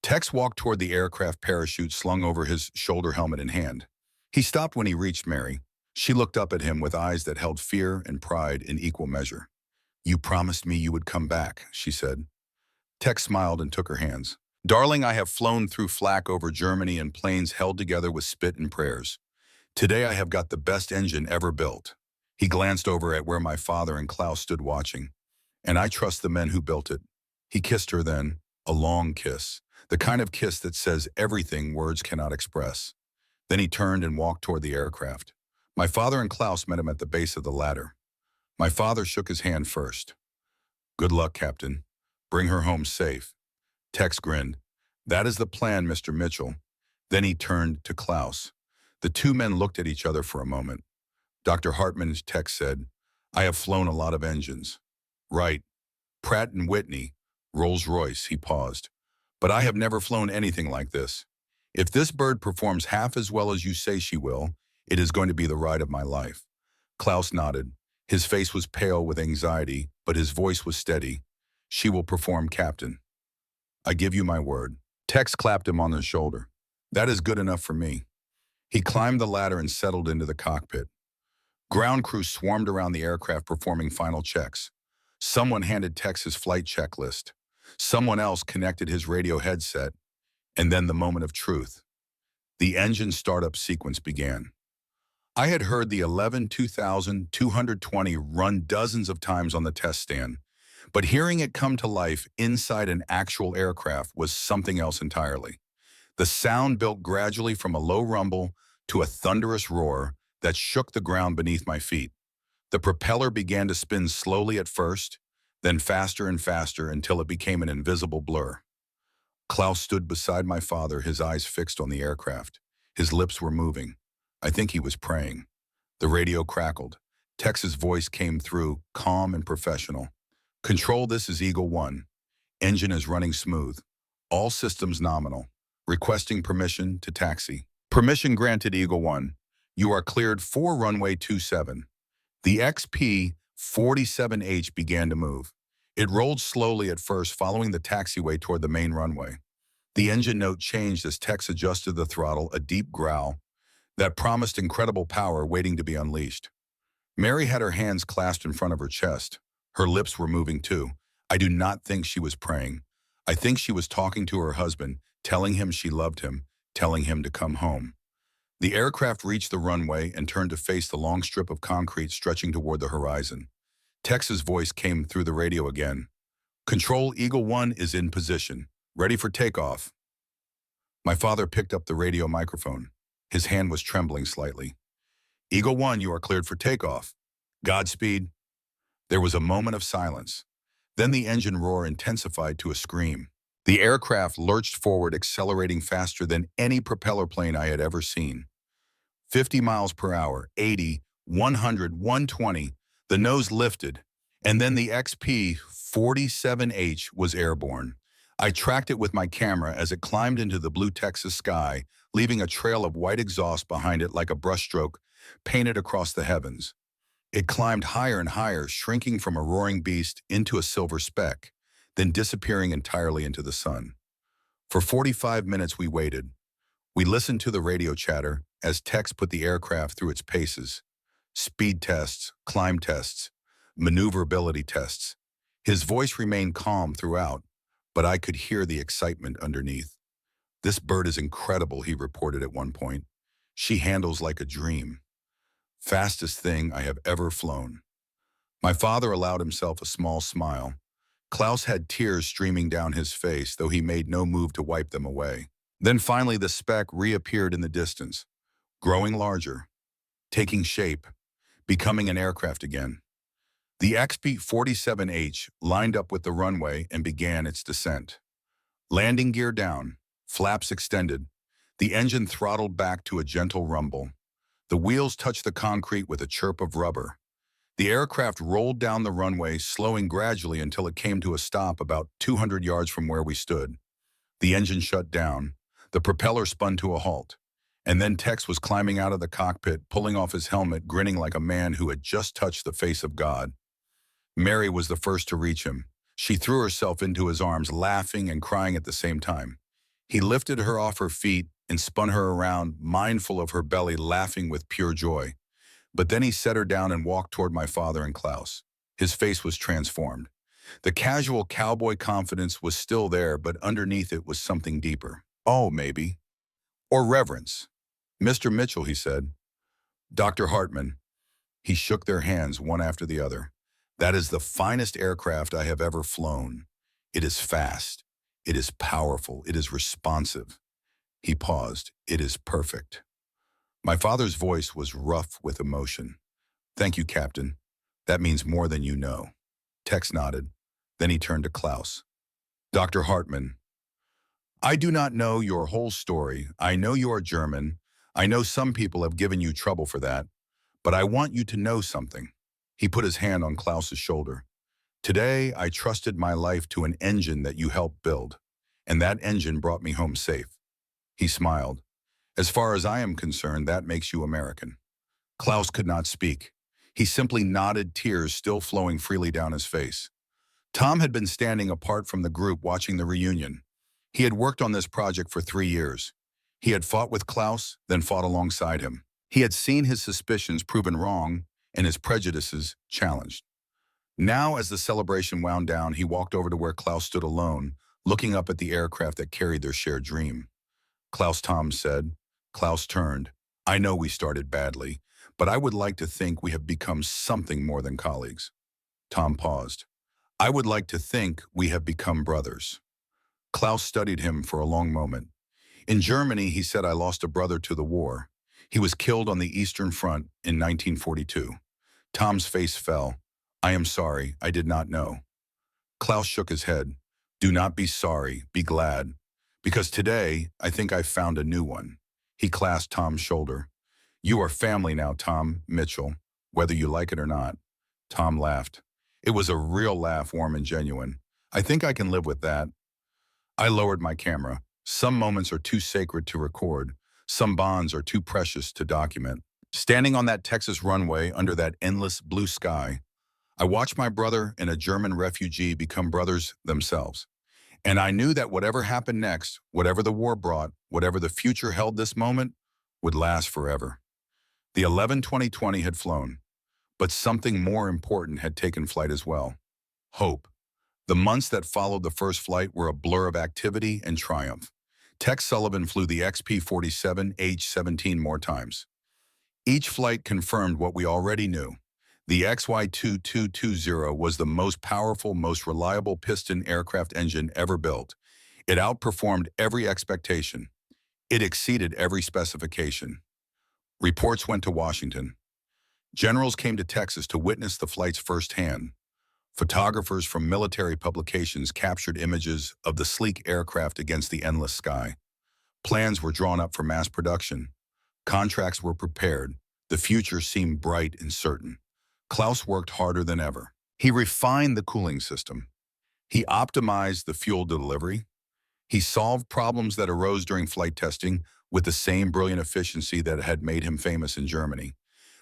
Tex walked toward the aircraft parachute slung over his shoulder helmet in hand. He stopped when he reached Mary. She looked up at him with eyes that held fear and pride in equal measure. "You promised me you would come back," she said. Tex smiled and took her hands. "Darling, I have flown through flak over Germany in planes held together with spit and prayers. Today I have got the best engine ever built." He glanced over at where my father and Klaus stood watching. "And I trust the men who built it." He kissed her then, a long kiss, the kind of kiss that says everything words cannot express. Then he turned and walked toward the aircraft. My father and Klaus met him at the base of the ladder. My father shook his hand first. "Good luck, Captain. Bring her home safe." Tex grinned. "That is the plan, Mr. Mitchell." Then he turned to Klaus. The two men looked at each other for a moment. "Dr. Hartman," Tex said, "I have flown a lot of engines." "Right. Pratt and Whitney, Rolls-Royce," he paused. "But I have never flown anything like this. If this bird performs half as well as you say she will, it is going to be the ride of my life." Klaus nodded. His face was pale with anxiety, but his voice was steady. "She will perform, Captain. I give you my word." Tex clapped him on the shoulder. "That is good enough for me." He climbed the ladder and settled into the cockpit. Ground crew swarmed around the aircraft performing final checks. Someone handed Tex his flight checklist. Someone else connected his radio headset. And then the moment of truth. The engine startup sequence began. I had heard the 11-2220 run dozens of times on the test stand, but hearing it come to life inside an actual aircraft was something else entirely. The sound built gradually from a low rumble to a thunderous roar that shook the ground beneath my feet. The propeller began to spin slowly at first, then faster and faster until it became an invisible blur. Klaus stood beside my father, his eyes fixed on the aircraft. His lips were moving. I think he was praying. The radio crackled. Tex's voice came through, calm and professional. "Control, this is Eagle 1. Engine is running smooth. All systems nominal. Requesting permission to taxi." "Permission granted, Eagle 1. You are cleared for runway 27. The XP-47H began to move. It rolled slowly at first, following the taxiway toward the main runway. The engine note changed as Tex adjusted the throttle, a deep growl that promised incredible power waiting to be unleashed. Mary had her hands clasped in front of her chest. Her lips were moving too. I do not think she was praying. I think she was talking to her husband, telling him she loved him, telling him to come home. The aircraft reached the runway and turned to face the long strip of concrete stretching toward the horizon. Tex's voice came through the radio again. "Control, Eagle 1 is in position. Ready for takeoff." My father picked up the radio microphone. His hand was trembling slightly. "Eagle 1, you are cleared for takeoff. Godspeed." There was a moment of silence. Then the engine roar intensified to a scream. The aircraft lurched forward, accelerating faster than any propeller plane I had ever seen. 50 miles per hour, 80, 100, 120. The nose lifted, and then the XP-47H was airborne. I tracked it with my camera as it climbed into the blue Texas sky, leaving a trail of white exhaust behind it like a brushstroke painted across the heavens. It climbed higher and higher, shrinking from a roaring beast into a silver speck, then disappearing entirely into the sun. For 45 minutes we waited. We listened to the radio chatter as Tex put the aircraft through its paces. Speed tests, climb tests, maneuverability tests. His voice remained calm throughout, but I could hear the excitement underneath. "This bird is incredible," he reported at one point. "She handles like a dream. Fastest thing I have ever flown." My father allowed himself a small smile. Klaus had tears streaming down his face, though he made no move to wipe them away. Then finally the speck reappeared in the distance, growing larger, taking shape, becoming an aircraft again. The XP-47H lined up with the runway and began its descent. Landing gear down, flaps extended, the engine throttled back to a gentle rumble. The wheels touched the concrete with a chirp of rubber. The aircraft rolled down the runway, slowing gradually until it came to a stop about 200 yards from where we stood. The engine shut down. The propeller spun to a halt. And then Tex was climbing out of the cockpit, pulling off his helmet, grinning like a man who had just touched the face of God. Mary was the first to reach him. She threw herself into his arms, laughing and crying at the same time. He lifted her off her feet and spun her around, mindful of her belly, laughing with pure joy. But then he set her down and walked toward my father and Klaus. His face was transformed. The casual cowboy confidence was still there, but underneath it was something deeper. "Oh, maybe. Or reverence." "Mr. Mitchell," he said. "Dr. Hartman." He shook their hands one after the other. "That is the finest aircraft I have ever flown. It is fast. It is powerful. It is responsive." He paused. "It is perfect." My father's voice was rough with emotion. "Thank you, Captain. That means more than you know." Tex nodded. Then he turned to Klaus. "Dr. Hartman, I do not know your whole story. I know you are German. I know some people have given you trouble for that. But I want you to know something." He put his hand on Klaus's shoulder. "Today, I trusted my life to an engine that you helped build, and that engine brought me home safe." He smiled. "As far as I am concerned, that makes you American." Klaus could not speak. He simply nodded, tears still flowing freely down his face. Tom had been standing apart from the group watching the reunion. He had worked on this project for 3 years. He had fought with Klaus, then fought alongside him. He had seen his suspicions proven wrong and his prejudices challenged. Now, as the celebration wound down, he walked over to where Klaus stood alone, looking up at the aircraft that carried their shared dream. "Klaus," Tom said, Klaus turned. I know we started badly, but I would like to think we have become something more than colleagues. Tom paused. I would like to think we have become brothers. Klaus studied him for a long moment. In Germany, he said, I lost a brother to the war. He was killed on the Eastern Front in 1942. Tom's face fell. I am sorry, I did not know. Klaus shook his head. Do not be sorry, be glad. Because today, I think I've found a new one. He clasped Tom's shoulder. You are family now, Tom Mitchell, whether you like it or not. Tom laughed. It was a real laugh, warm and genuine. I think I can live with that. I lowered my camera. Some moments are too sacred to record. Some bonds are too precious to document. Standing on that Texas runway under that endless blue sky, I watched my brother and a German refugee become brothers themselves. And I knew that whatever happened next, whatever the war brought, whatever the future held this moment, would last forever. The 11-2020 had flown, but something more important had taken flight as well. Hope. The months that followed the first flight were a blur of activity and triumph. Tex Sullivan flew the XP-47H 17 more times. Each flight confirmed what we already knew. The XI-2220 was the most powerful, most reliable piston aircraft engine ever built. It outperformed every expectation. It exceeded every specification. Reports went to Washington. Generals came to Texas to witness the flights firsthand. Photographers from military publications captured images of the sleek aircraft against the endless sky. Plans were drawn up for mass production. Contracts were prepared. The future seemed bright and certain. Klaus worked harder than ever. He refined the cooling system. He optimized the fuel delivery. He solved problems that arose during flight testing with the same brilliant efficiency that had made him famous in Germany.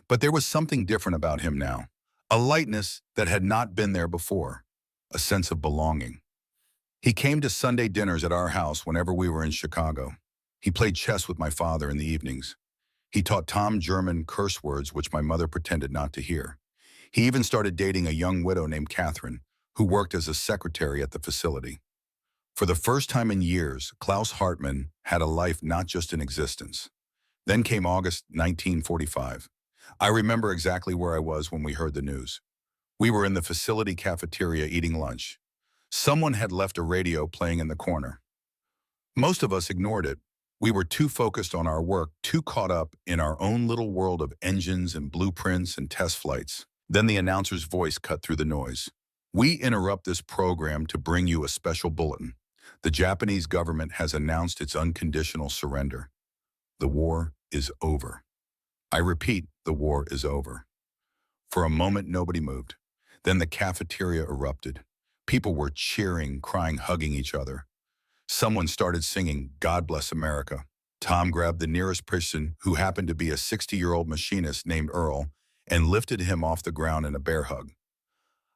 But there was something different about him now. A lightness that had not been there before. A sense of belonging. He came to Sunday dinners at our house whenever we were in Chicago. He played chess with my father in the evenings. He taught Tom German curse words which my mother pretended not to hear. He even started dating a young widow named Catherine, who worked as a secretary at the facility. For the first time in years, Klaus Hartmann had a life not just in existence. Then came August 1945. I remember exactly where I was when we heard the news. We were in the facility cafeteria eating lunch. Someone had left a radio playing in the corner. Most of us ignored it. We were too focused on our work, too caught up in our own little world of engines and blueprints and test flights. Then the announcer's voice cut through the noise. We interrupt this program to bring you a special bulletin. The Japanese government has announced its unconditional surrender. The war is over. I repeat, the war is over. For a moment, nobody moved. Then the cafeteria erupted. People were cheering, crying, hugging each other. Someone started singing, God Bless America. Tom grabbed the nearest person, who happened to be a 60-year-old machinist named Earl, and lifted him off the ground in a bear hug.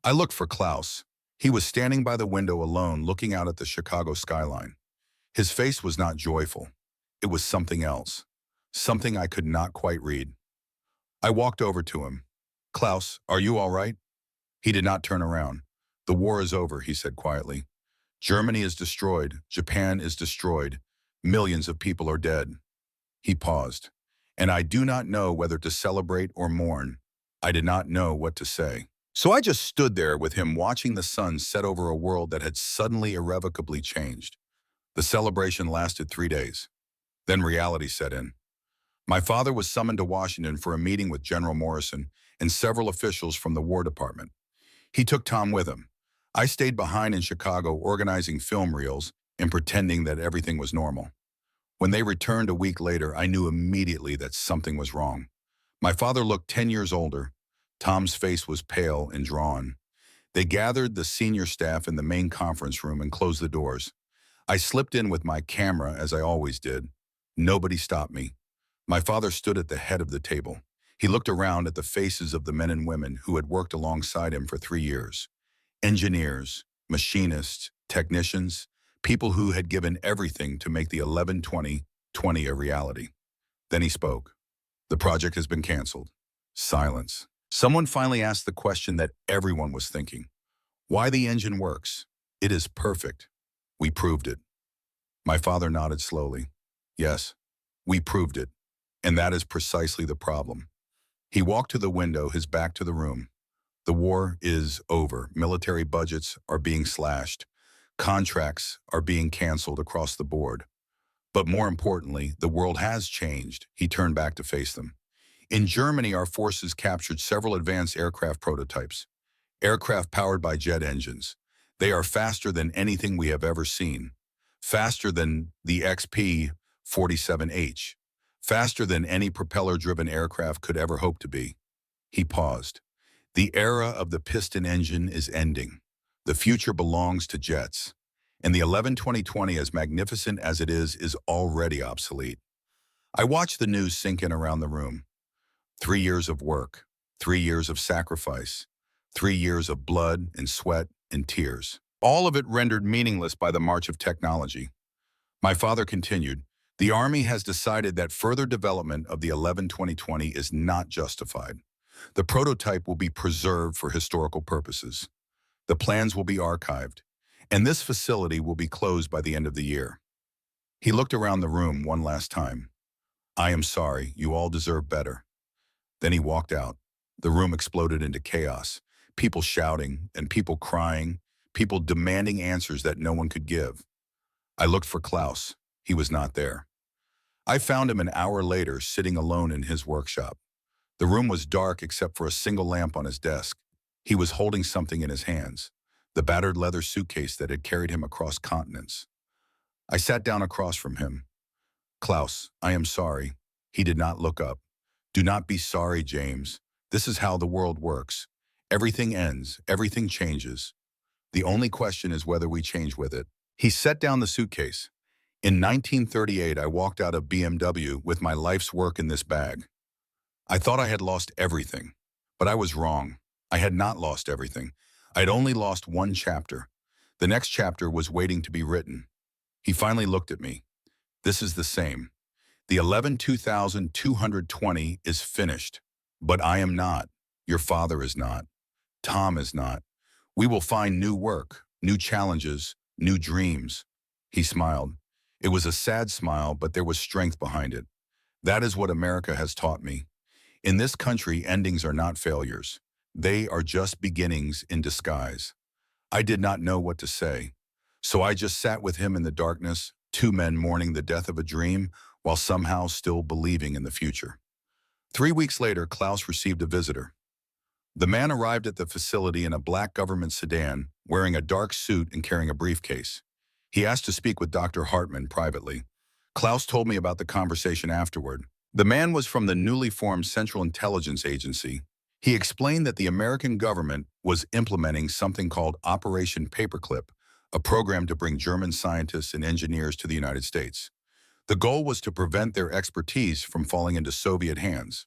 I looked for Klaus. He was standing by the window alone, looking out at the Chicago skyline. His face was not joyful. It was something else. Something I could not quite read. I walked over to him. Klaus, are you all right? He did not turn around. The war is over, he said quietly. Germany is destroyed. Japan is destroyed. Millions of people are dead. He paused. And I do not know whether to celebrate or mourn. I did not know what to say. So I just stood there with him, watching the sun set over a world that had suddenly irrevocably changed. The celebration lasted 3 days. Then reality set in. My father was summoned to Washington for a meeting with General Morrison and several officials from the War Department. He took Tom with him. I stayed behind in Chicago organizing film reels and pretending that everything was normal. When they returned a week later, I knew immediately that something was wrong. My father looked 10 years older. Tom's face was pale and drawn. They gathered the senior staff in the main conference room and closed the doors. I slipped in with my camera, as I always did. Nobody stopped me. My father stood at the head of the table. He looked around at the faces of the men and women who had worked alongside him for 3 years. Engineers, machinists, technicians, people who had given everything to make the 11-20-20 a reality. Then he spoke. The project has been canceled. Silence. Someone finally asked the question that everyone was thinking. Why the engine works? It is perfect. We proved it. My father nodded slowly. Yes, We proved it. And that is precisely the problem. He walked to the window, his back to the room. The war is over. Military budgets are being slashed. Contracts are being canceled across the board. But more importantly, the world has changed. He turned back to face them. In Germany, our forces captured several advanced aircraft prototypes, aircraft powered by jet engines. They are faster than anything we have ever seen, faster than the XP-47H, faster than any propeller-driven aircraft could ever hope to be. He paused. The era of the piston engine is ending. The future belongs to jets. And the 11-2020, as magnificent as it is already obsolete. I watched the news sink in around the room. 3 years of work, 3 years of sacrifice, 3 years of blood and sweat and tears. All of it rendered meaningless by the march of technology. My father continued, the Army has decided that further development of the 11-2020 is not justified. The prototype will be preserved for historical purposes. The plans will be archived, and this facility will be closed by the end of the year. He looked around the room one last time. I am sorry, you all deserve better. Then he walked out. The room exploded into chaos, people shouting and people crying, people demanding answers that no one could give. I looked for Klaus. He was not there. I found him an hour later, sitting alone in his workshop. The room was dark except for a single lamp on his desk. He was holding something in his hands, the battered leather suitcase that had carried him across continents. I sat down across from him. Klaus, I am sorry. He did not look up. Do not be sorry, James. This is how the world works. Everything ends, everything changes. The only question is whether we change with it. He set down the suitcase. In 1938, I walked out of BMW with my life's work in this bag. I thought I had lost everything, but I was wrong. I had not lost everything. I had only lost one chapter. The next chapter was waiting to be written. He finally looked at me. This is the same. The 11-2220 is finished, but I am not. Your father is not. Tom is not. We will find new work, new challenges, new dreams. He smiled. It was a sad smile, but there was strength behind it. That is what America has taught me. In this country, endings are not failures. They are just beginnings in disguise. I did not know what to say, so I just sat with him in the darkness, two men mourning the death of a dream while somehow still believing in the future. 3 weeks later, Klaus received a visitor. The man arrived at the facility in a black government sedan, wearing a dark suit and carrying a briefcase. He asked to speak with Dr. Hartman privately. Klaus told me about the conversation afterward. The man was from the newly formed Central Intelligence Agency. He explained that the American government was implementing something called Operation Paperclip, a program to bring German scientists and engineers to the United States. The goal was to prevent their expertise from falling into Soviet hands.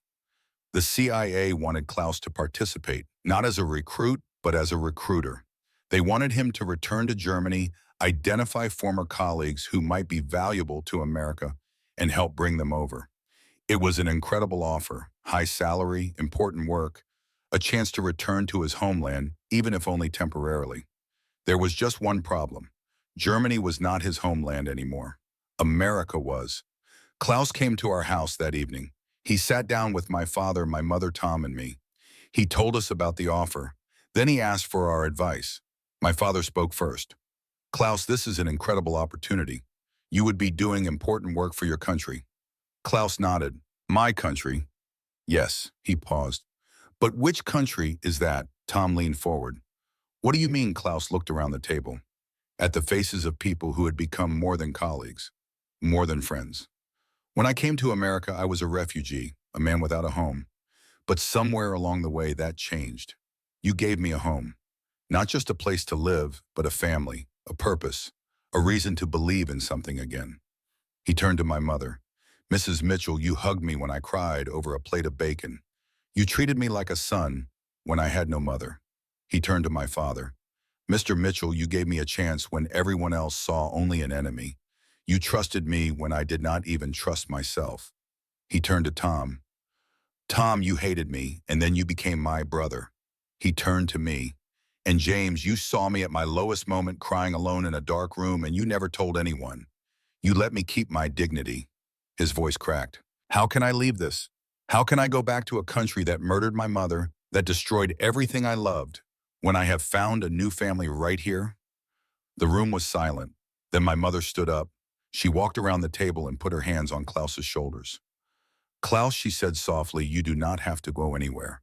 The CIA wanted Klaus to participate, not as a recruit, but as a recruiter. They wanted him to return to Germany, identify former colleagues who might be valuable to America, and help bring them over. It was an incredible offer, high salary, important work, a chance to return to his homeland, even if only temporarily. There was just one problem. Germany was not his homeland anymore. America was. Klaus came to our house that evening. He sat down with my father, my mother, Tom, and me. He told us about the offer. Then he asked for our advice. My father spoke first. Klaus, this is an incredible opportunity. You would be doing important work for your country. Klaus nodded. My country? Yes, he paused. But which country is that? Tom leaned forward. What do you mean? Klaus looked around the table, at the faces of people who had become more than colleagues, more than friends. When I came to America, I was a refugee, a man without a home. But somewhere along the way, that changed. You gave me a home. Not just a place to live, but a family, a purpose, a reason to believe in something again. He turned to my mother. Mrs. Mitchell, you hugged me when I cried over a plate of bacon. You treated me like a son when I had no mother. He turned to my father. Mr. Mitchell, you gave me a chance when everyone else saw only an enemy. You trusted me when I did not even trust myself. He turned to Tom. Tom, you hated me, and then you became my brother. He turned to me. And James, you saw me at my lowest moment crying alone in a dark room, and you never told anyone. You let me keep my dignity. His voice cracked. How can I leave this? How can I go back to a country that murdered my mother, that destroyed everything I loved, when I have found a new family right here? The room was silent. Then my mother stood up. She walked around the table and put her hands on Klaus's shoulders. Klaus, she said softly, you do not have to go anywhere.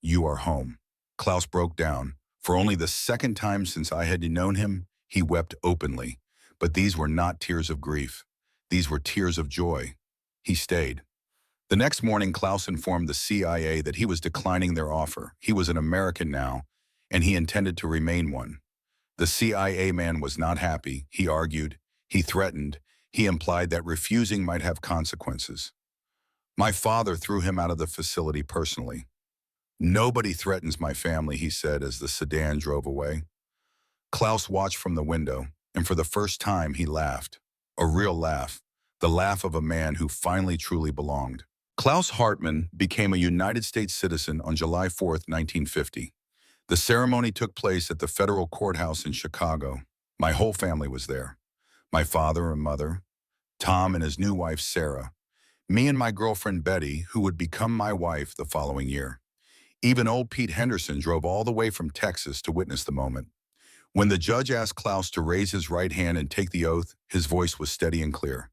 You are home. Klaus broke down. For only the second time since I had known him, he wept openly. But these were not tears of grief. These were tears of joy. He stayed. The next morning, Klaus informed the CIA that he was declining their offer. He was an American now, and he intended to remain one. The CIA man was not happy. He argued. He threatened. He implied that refusing might have consequences. My father threw him out of the facility personally. Nobody threatens my family, he said as the sedan drove away. Klaus watched from the window, and for the first time he laughed. A real laugh, the laugh of a man who finally truly belonged. Klaus Hartmann became a United States citizen on July 4, 1950. The ceremony took place at the federal courthouse in Chicago. My whole family was there. My father and mother, Tom and his new wife Sarah, me and my girlfriend Betty, who would become my wife the following year. Even old Pete Henderson drove all the way from Texas to witness the moment. When the judge asked Klaus to raise his right hand and take the oath, his voice was steady and clear.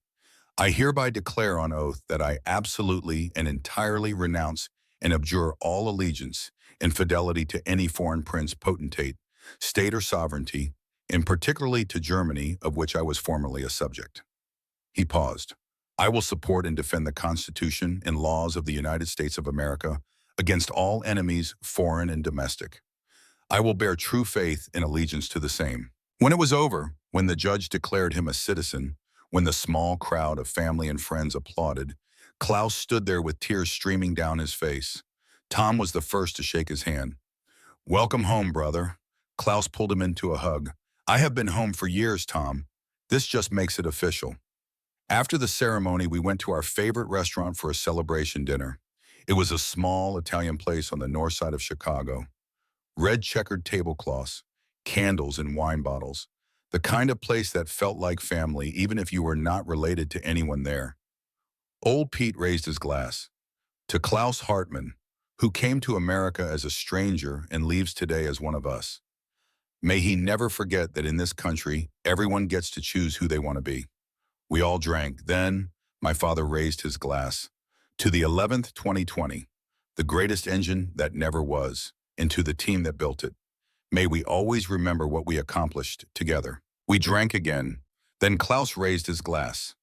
I hereby declare on oath that I absolutely and entirely renounce and abjure all allegiance and fidelity to any foreign prince, potentate, state or sovereignty, and particularly to Germany, of which I was formerly a subject. He paused. I will support and defend the Constitution and laws of the United States of America against all enemies, foreign and domestic. I will bear true faith and allegiance to the same. When it was over, when the judge declared him a citizen, when the small crowd of family and friends applauded, Klaus stood there with tears streaming down his face. Tom was the first to shake his hand. Welcome home, brother. Klaus pulled him into a hug. I have been home for years, Tom. This just makes it official. After the ceremony, we went to our favorite restaurant for a celebration dinner. It was a small Italian place on the north side of Chicago. Red checkered tablecloths, candles and wine bottles. The kind of place that felt like family, even if you were not related to anyone there. Old Pete raised his glass. To Klaus Hartmann, who came to America as a stranger and leaves today as one of us. May he never forget that in this country, everyone gets to choose who they want to be. We all drank. Then, my father raised his glass. To the 11th 2020, the greatest engine that never was, and to the team that built it. May we always remember what we accomplished together. We drank again. Then Klaus raised his glass.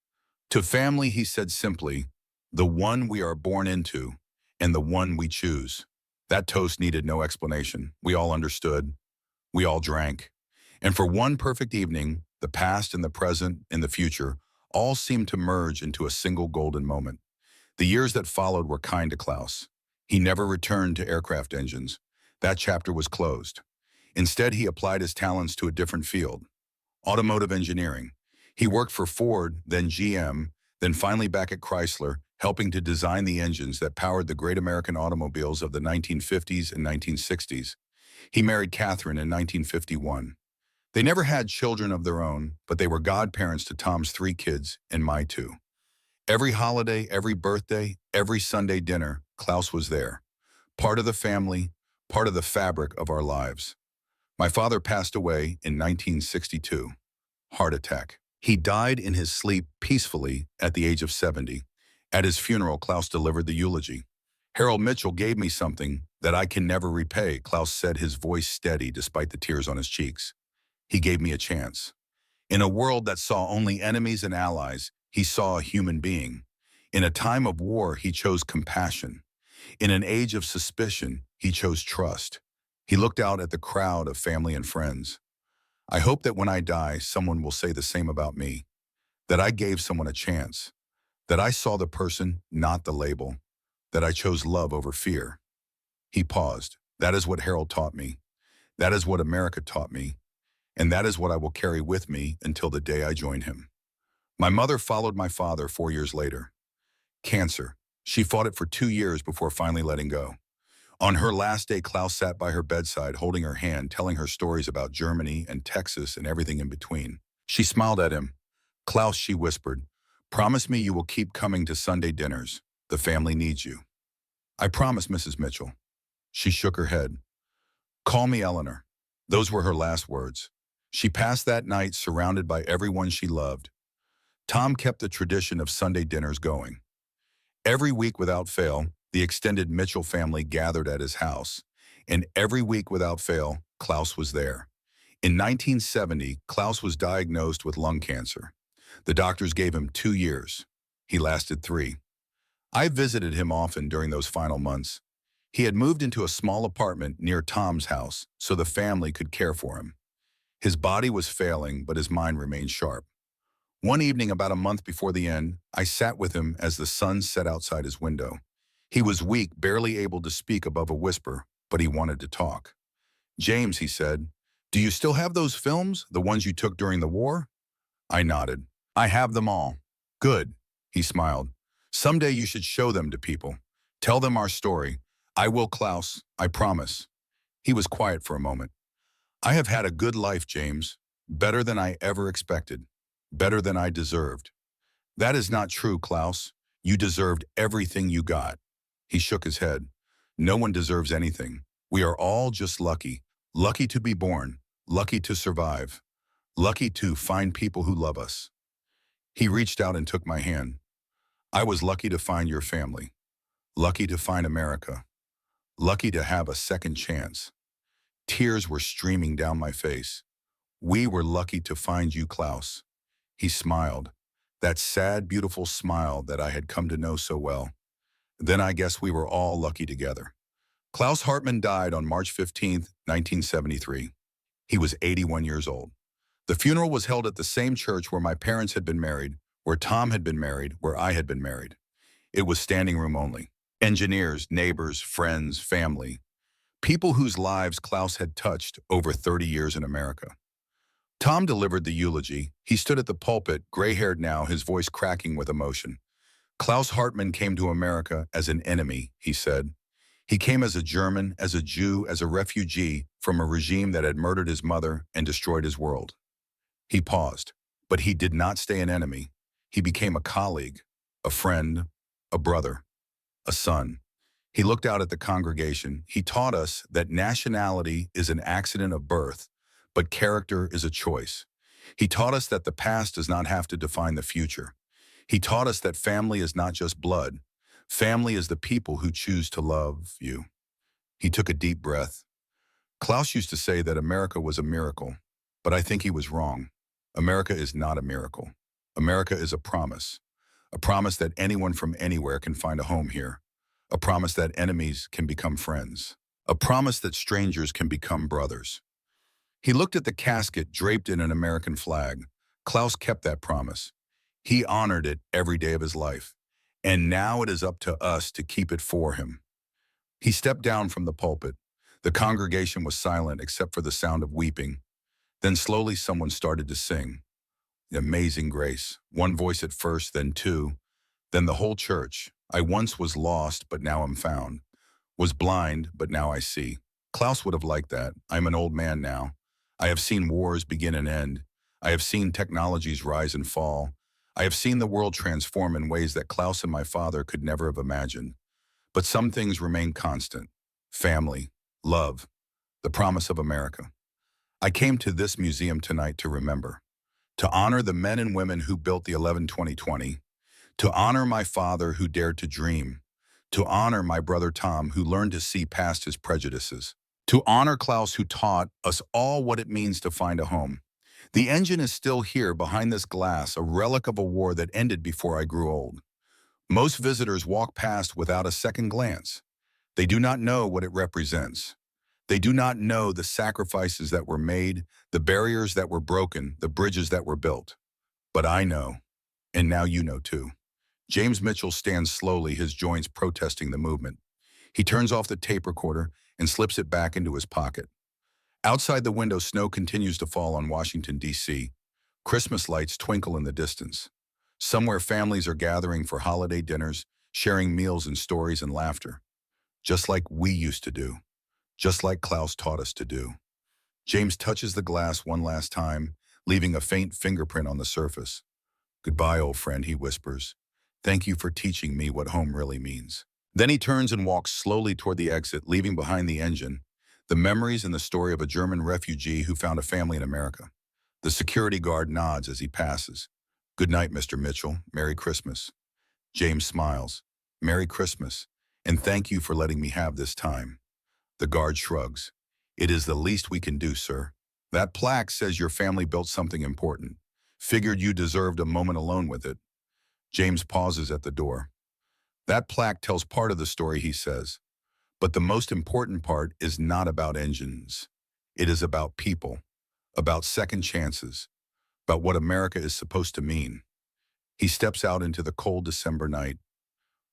To family, he said simply, the one we are born into, and the one we choose. That toast needed no explanation. We all understood. We all drank. And for one perfect evening, the past and the present and the future all seemed to merge into a single golden moment. The years that followed were kind to Klaus. He never returned to aircraft engines. That chapter was closed. Instead, he applied his talents to a different field, automotive engineering. He worked for Ford, then GM, then finally back at Chrysler, helping to design the engines that powered the great American automobiles of the 1950s and 1960s. He married Catherine in 1951. They never had children of their own, but they were godparents to Tom's 3 kids and my 2. Every holiday, every birthday, every Sunday dinner, Klaus was there. Part of the family, part of the fabric of our lives. My father passed away in 1962. Heart attack. He died in his sleep peacefully at the age of 70. At his funeral, Klaus delivered the eulogy. Harold Mitchell gave me something that I can never repay, Klaus said, his voice steady despite the tears on his cheeks. He gave me a chance. In a world that saw only enemies and allies, he saw a human being. In a time of war, he chose compassion. In an age of suspicion, he chose trust. He looked out at the crowd of family and friends. I hope that when I die, someone will say the same about me, that I gave someone a chance, that I saw the person, not the label, that I chose love over fear. He paused. That is what Harold taught me. That is what America taught me. And that is what I will carry with me until the day I join him. My mother followed my father 4 years later. Cancer. She fought it for 2 years before finally letting go. On her last day, Klaus sat by her bedside, holding her hand, telling her stories about Germany and Texas and everything in between. She smiled at him. Klaus, she whispered, Promise me you will keep coming to Sunday dinners. The family needs you. I promise, Mrs. Mitchell. She shook her head. Call me Eleanor. Those were her last words. She passed that night surrounded by everyone she loved. Tom kept the tradition of Sunday dinners going. Every week without fail, the extended Mitchell family gathered at his house, and every week without fail, Klaus was there. In 1970, Klaus was diagnosed with lung cancer. The doctors gave him 2 years. He lasted 3. I visited him often during those final months. He had moved into a small apartment near Tom's house so the family could care for him. His body was failing, but his mind remained sharp. One evening about a month before the end, I sat with him as the sun set outside his window. He was weak, barely able to speak above a whisper, but he wanted to talk. James, he said, do you still have those films, the ones you took during the war? I nodded. I have them all. Good, he smiled. Someday you should show them to people. Tell them our story. I will, Klaus, I promise. He was quiet for a moment. I have had a good life, James. Better than I ever expected. Better than I deserved. That is not true, Klaus. You deserved everything you got. He shook his head. No one deserves anything. We are all just lucky. Lucky to be born. Lucky to survive. Lucky to find people who love us. He reached out and took my hand. I was lucky to find your family. Lucky to find America. Lucky to have a second chance. Tears were streaming down my face. We were lucky to find you, Klaus. He smiled, that sad, beautiful smile that I had come to know so well. Then I guess we were all lucky together. Klaus Hartmann died on March 15, 1973. He was 81 years old. The funeral was held at the same church where my parents had been married, where Tom had been married, where I had been married. It was standing room only. Engineers, neighbors, friends, family. People whose lives Klaus had touched over 30 years in America. Tom delivered the eulogy. He stood at the pulpit, gray-haired now, his voice cracking with emotion. Klaus Hartmann came to America as an enemy, he said. He came as a German, as a Jew, as a refugee from a regime that had murdered his mother and destroyed his world. He paused, but he did not stay an enemy. He became a colleague, a friend, a brother, a son. He looked out at the congregation. He taught us that nationality is an accident of birth, but character is a choice. He taught us that the past does not have to define the future. He taught us that family is not just blood. Family is the people who choose to love you. He took a deep breath. Klaus used to say that America was a miracle, but I think he was wrong. America is not a miracle. America is a promise that anyone from anywhere can find a home here, a promise that enemies can become friends, a promise that strangers can become brothers. He looked at the casket draped in an American flag. Klaus kept that promise. He honored it every day of his life, and now it is up to us to keep it for him. He stepped down from the pulpit. The congregation was silent except for the sound of weeping. Then slowly someone started to sing. Amazing Grace. One voice at first, then two, then the whole church. I once was lost, but now am found. Was blind, but now I see. Klaus would have liked that. I'm an old man now. I have seen wars begin and end. I have seen technologies rise and fall. I have seen the world transform in ways that Klaus and my father could never have imagined. But some things remain constant. Family, love, the promise of America. I came to this museum tonight to remember, to honor the men and women who built the 11-2020, to honor my father who dared to dream, to honor my brother Tom who learned to see past his prejudices, to honor Klaus who taught us all what it means to find a home. The engine is still here behind this glass, a relic of a war that ended before I grew old. Most visitors walk past without a second glance. They do not know what it represents. They do not know the sacrifices that were made, the barriers that were broken, the bridges that were built. But I know, and now you know too. James Mitchell stands slowly, his joints protesting the movement. He turns off the tape recorder and slips it back into his pocket. Outside the window, snow continues to fall on Washington, D.C. Christmas lights twinkle in the distance. Somewhere families are gathering for holiday dinners, sharing meals and stories and laughter. Just like we used to do. Just like Klaus taught us to do. James touches the glass one last time, leaving a faint fingerprint on the surface. Goodbye, old friend, he whispers. Thank you for teaching me what home really means. Then he turns and walks slowly toward the exit, leaving behind the engine, the memories and the story of a German refugee who found a family in America. The security guard nods as he passes. Good night, Mr. Mitchell. Merry Christmas. James smiles. Merry Christmas, and thank you for letting me have this time. The guard shrugs. It is the least we can do, sir. That plaque says your family built something important. Figured you deserved a moment alone with it. James pauses at the door. That plaque tells part of the story, he says. But the most important part is not about engines. It is about people, about second chances, about what America is supposed to mean. He steps out into the cold December night.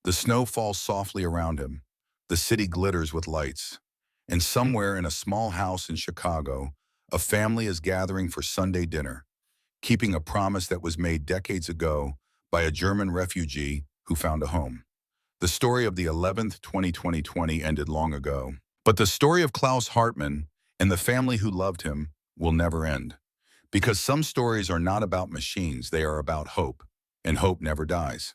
The snow falls softly around him. The city glitters with lights. And somewhere in a small house in Chicago, a family is gathering for Sunday dinner, keeping a promise that was made decades ago by a German refugee who found a home. The story of the 11th 2020 ended long ago. But the story of Klaus Hartmann and the family who loved him will never end. Because some stories are not about machines, they are about hope, and hope never dies.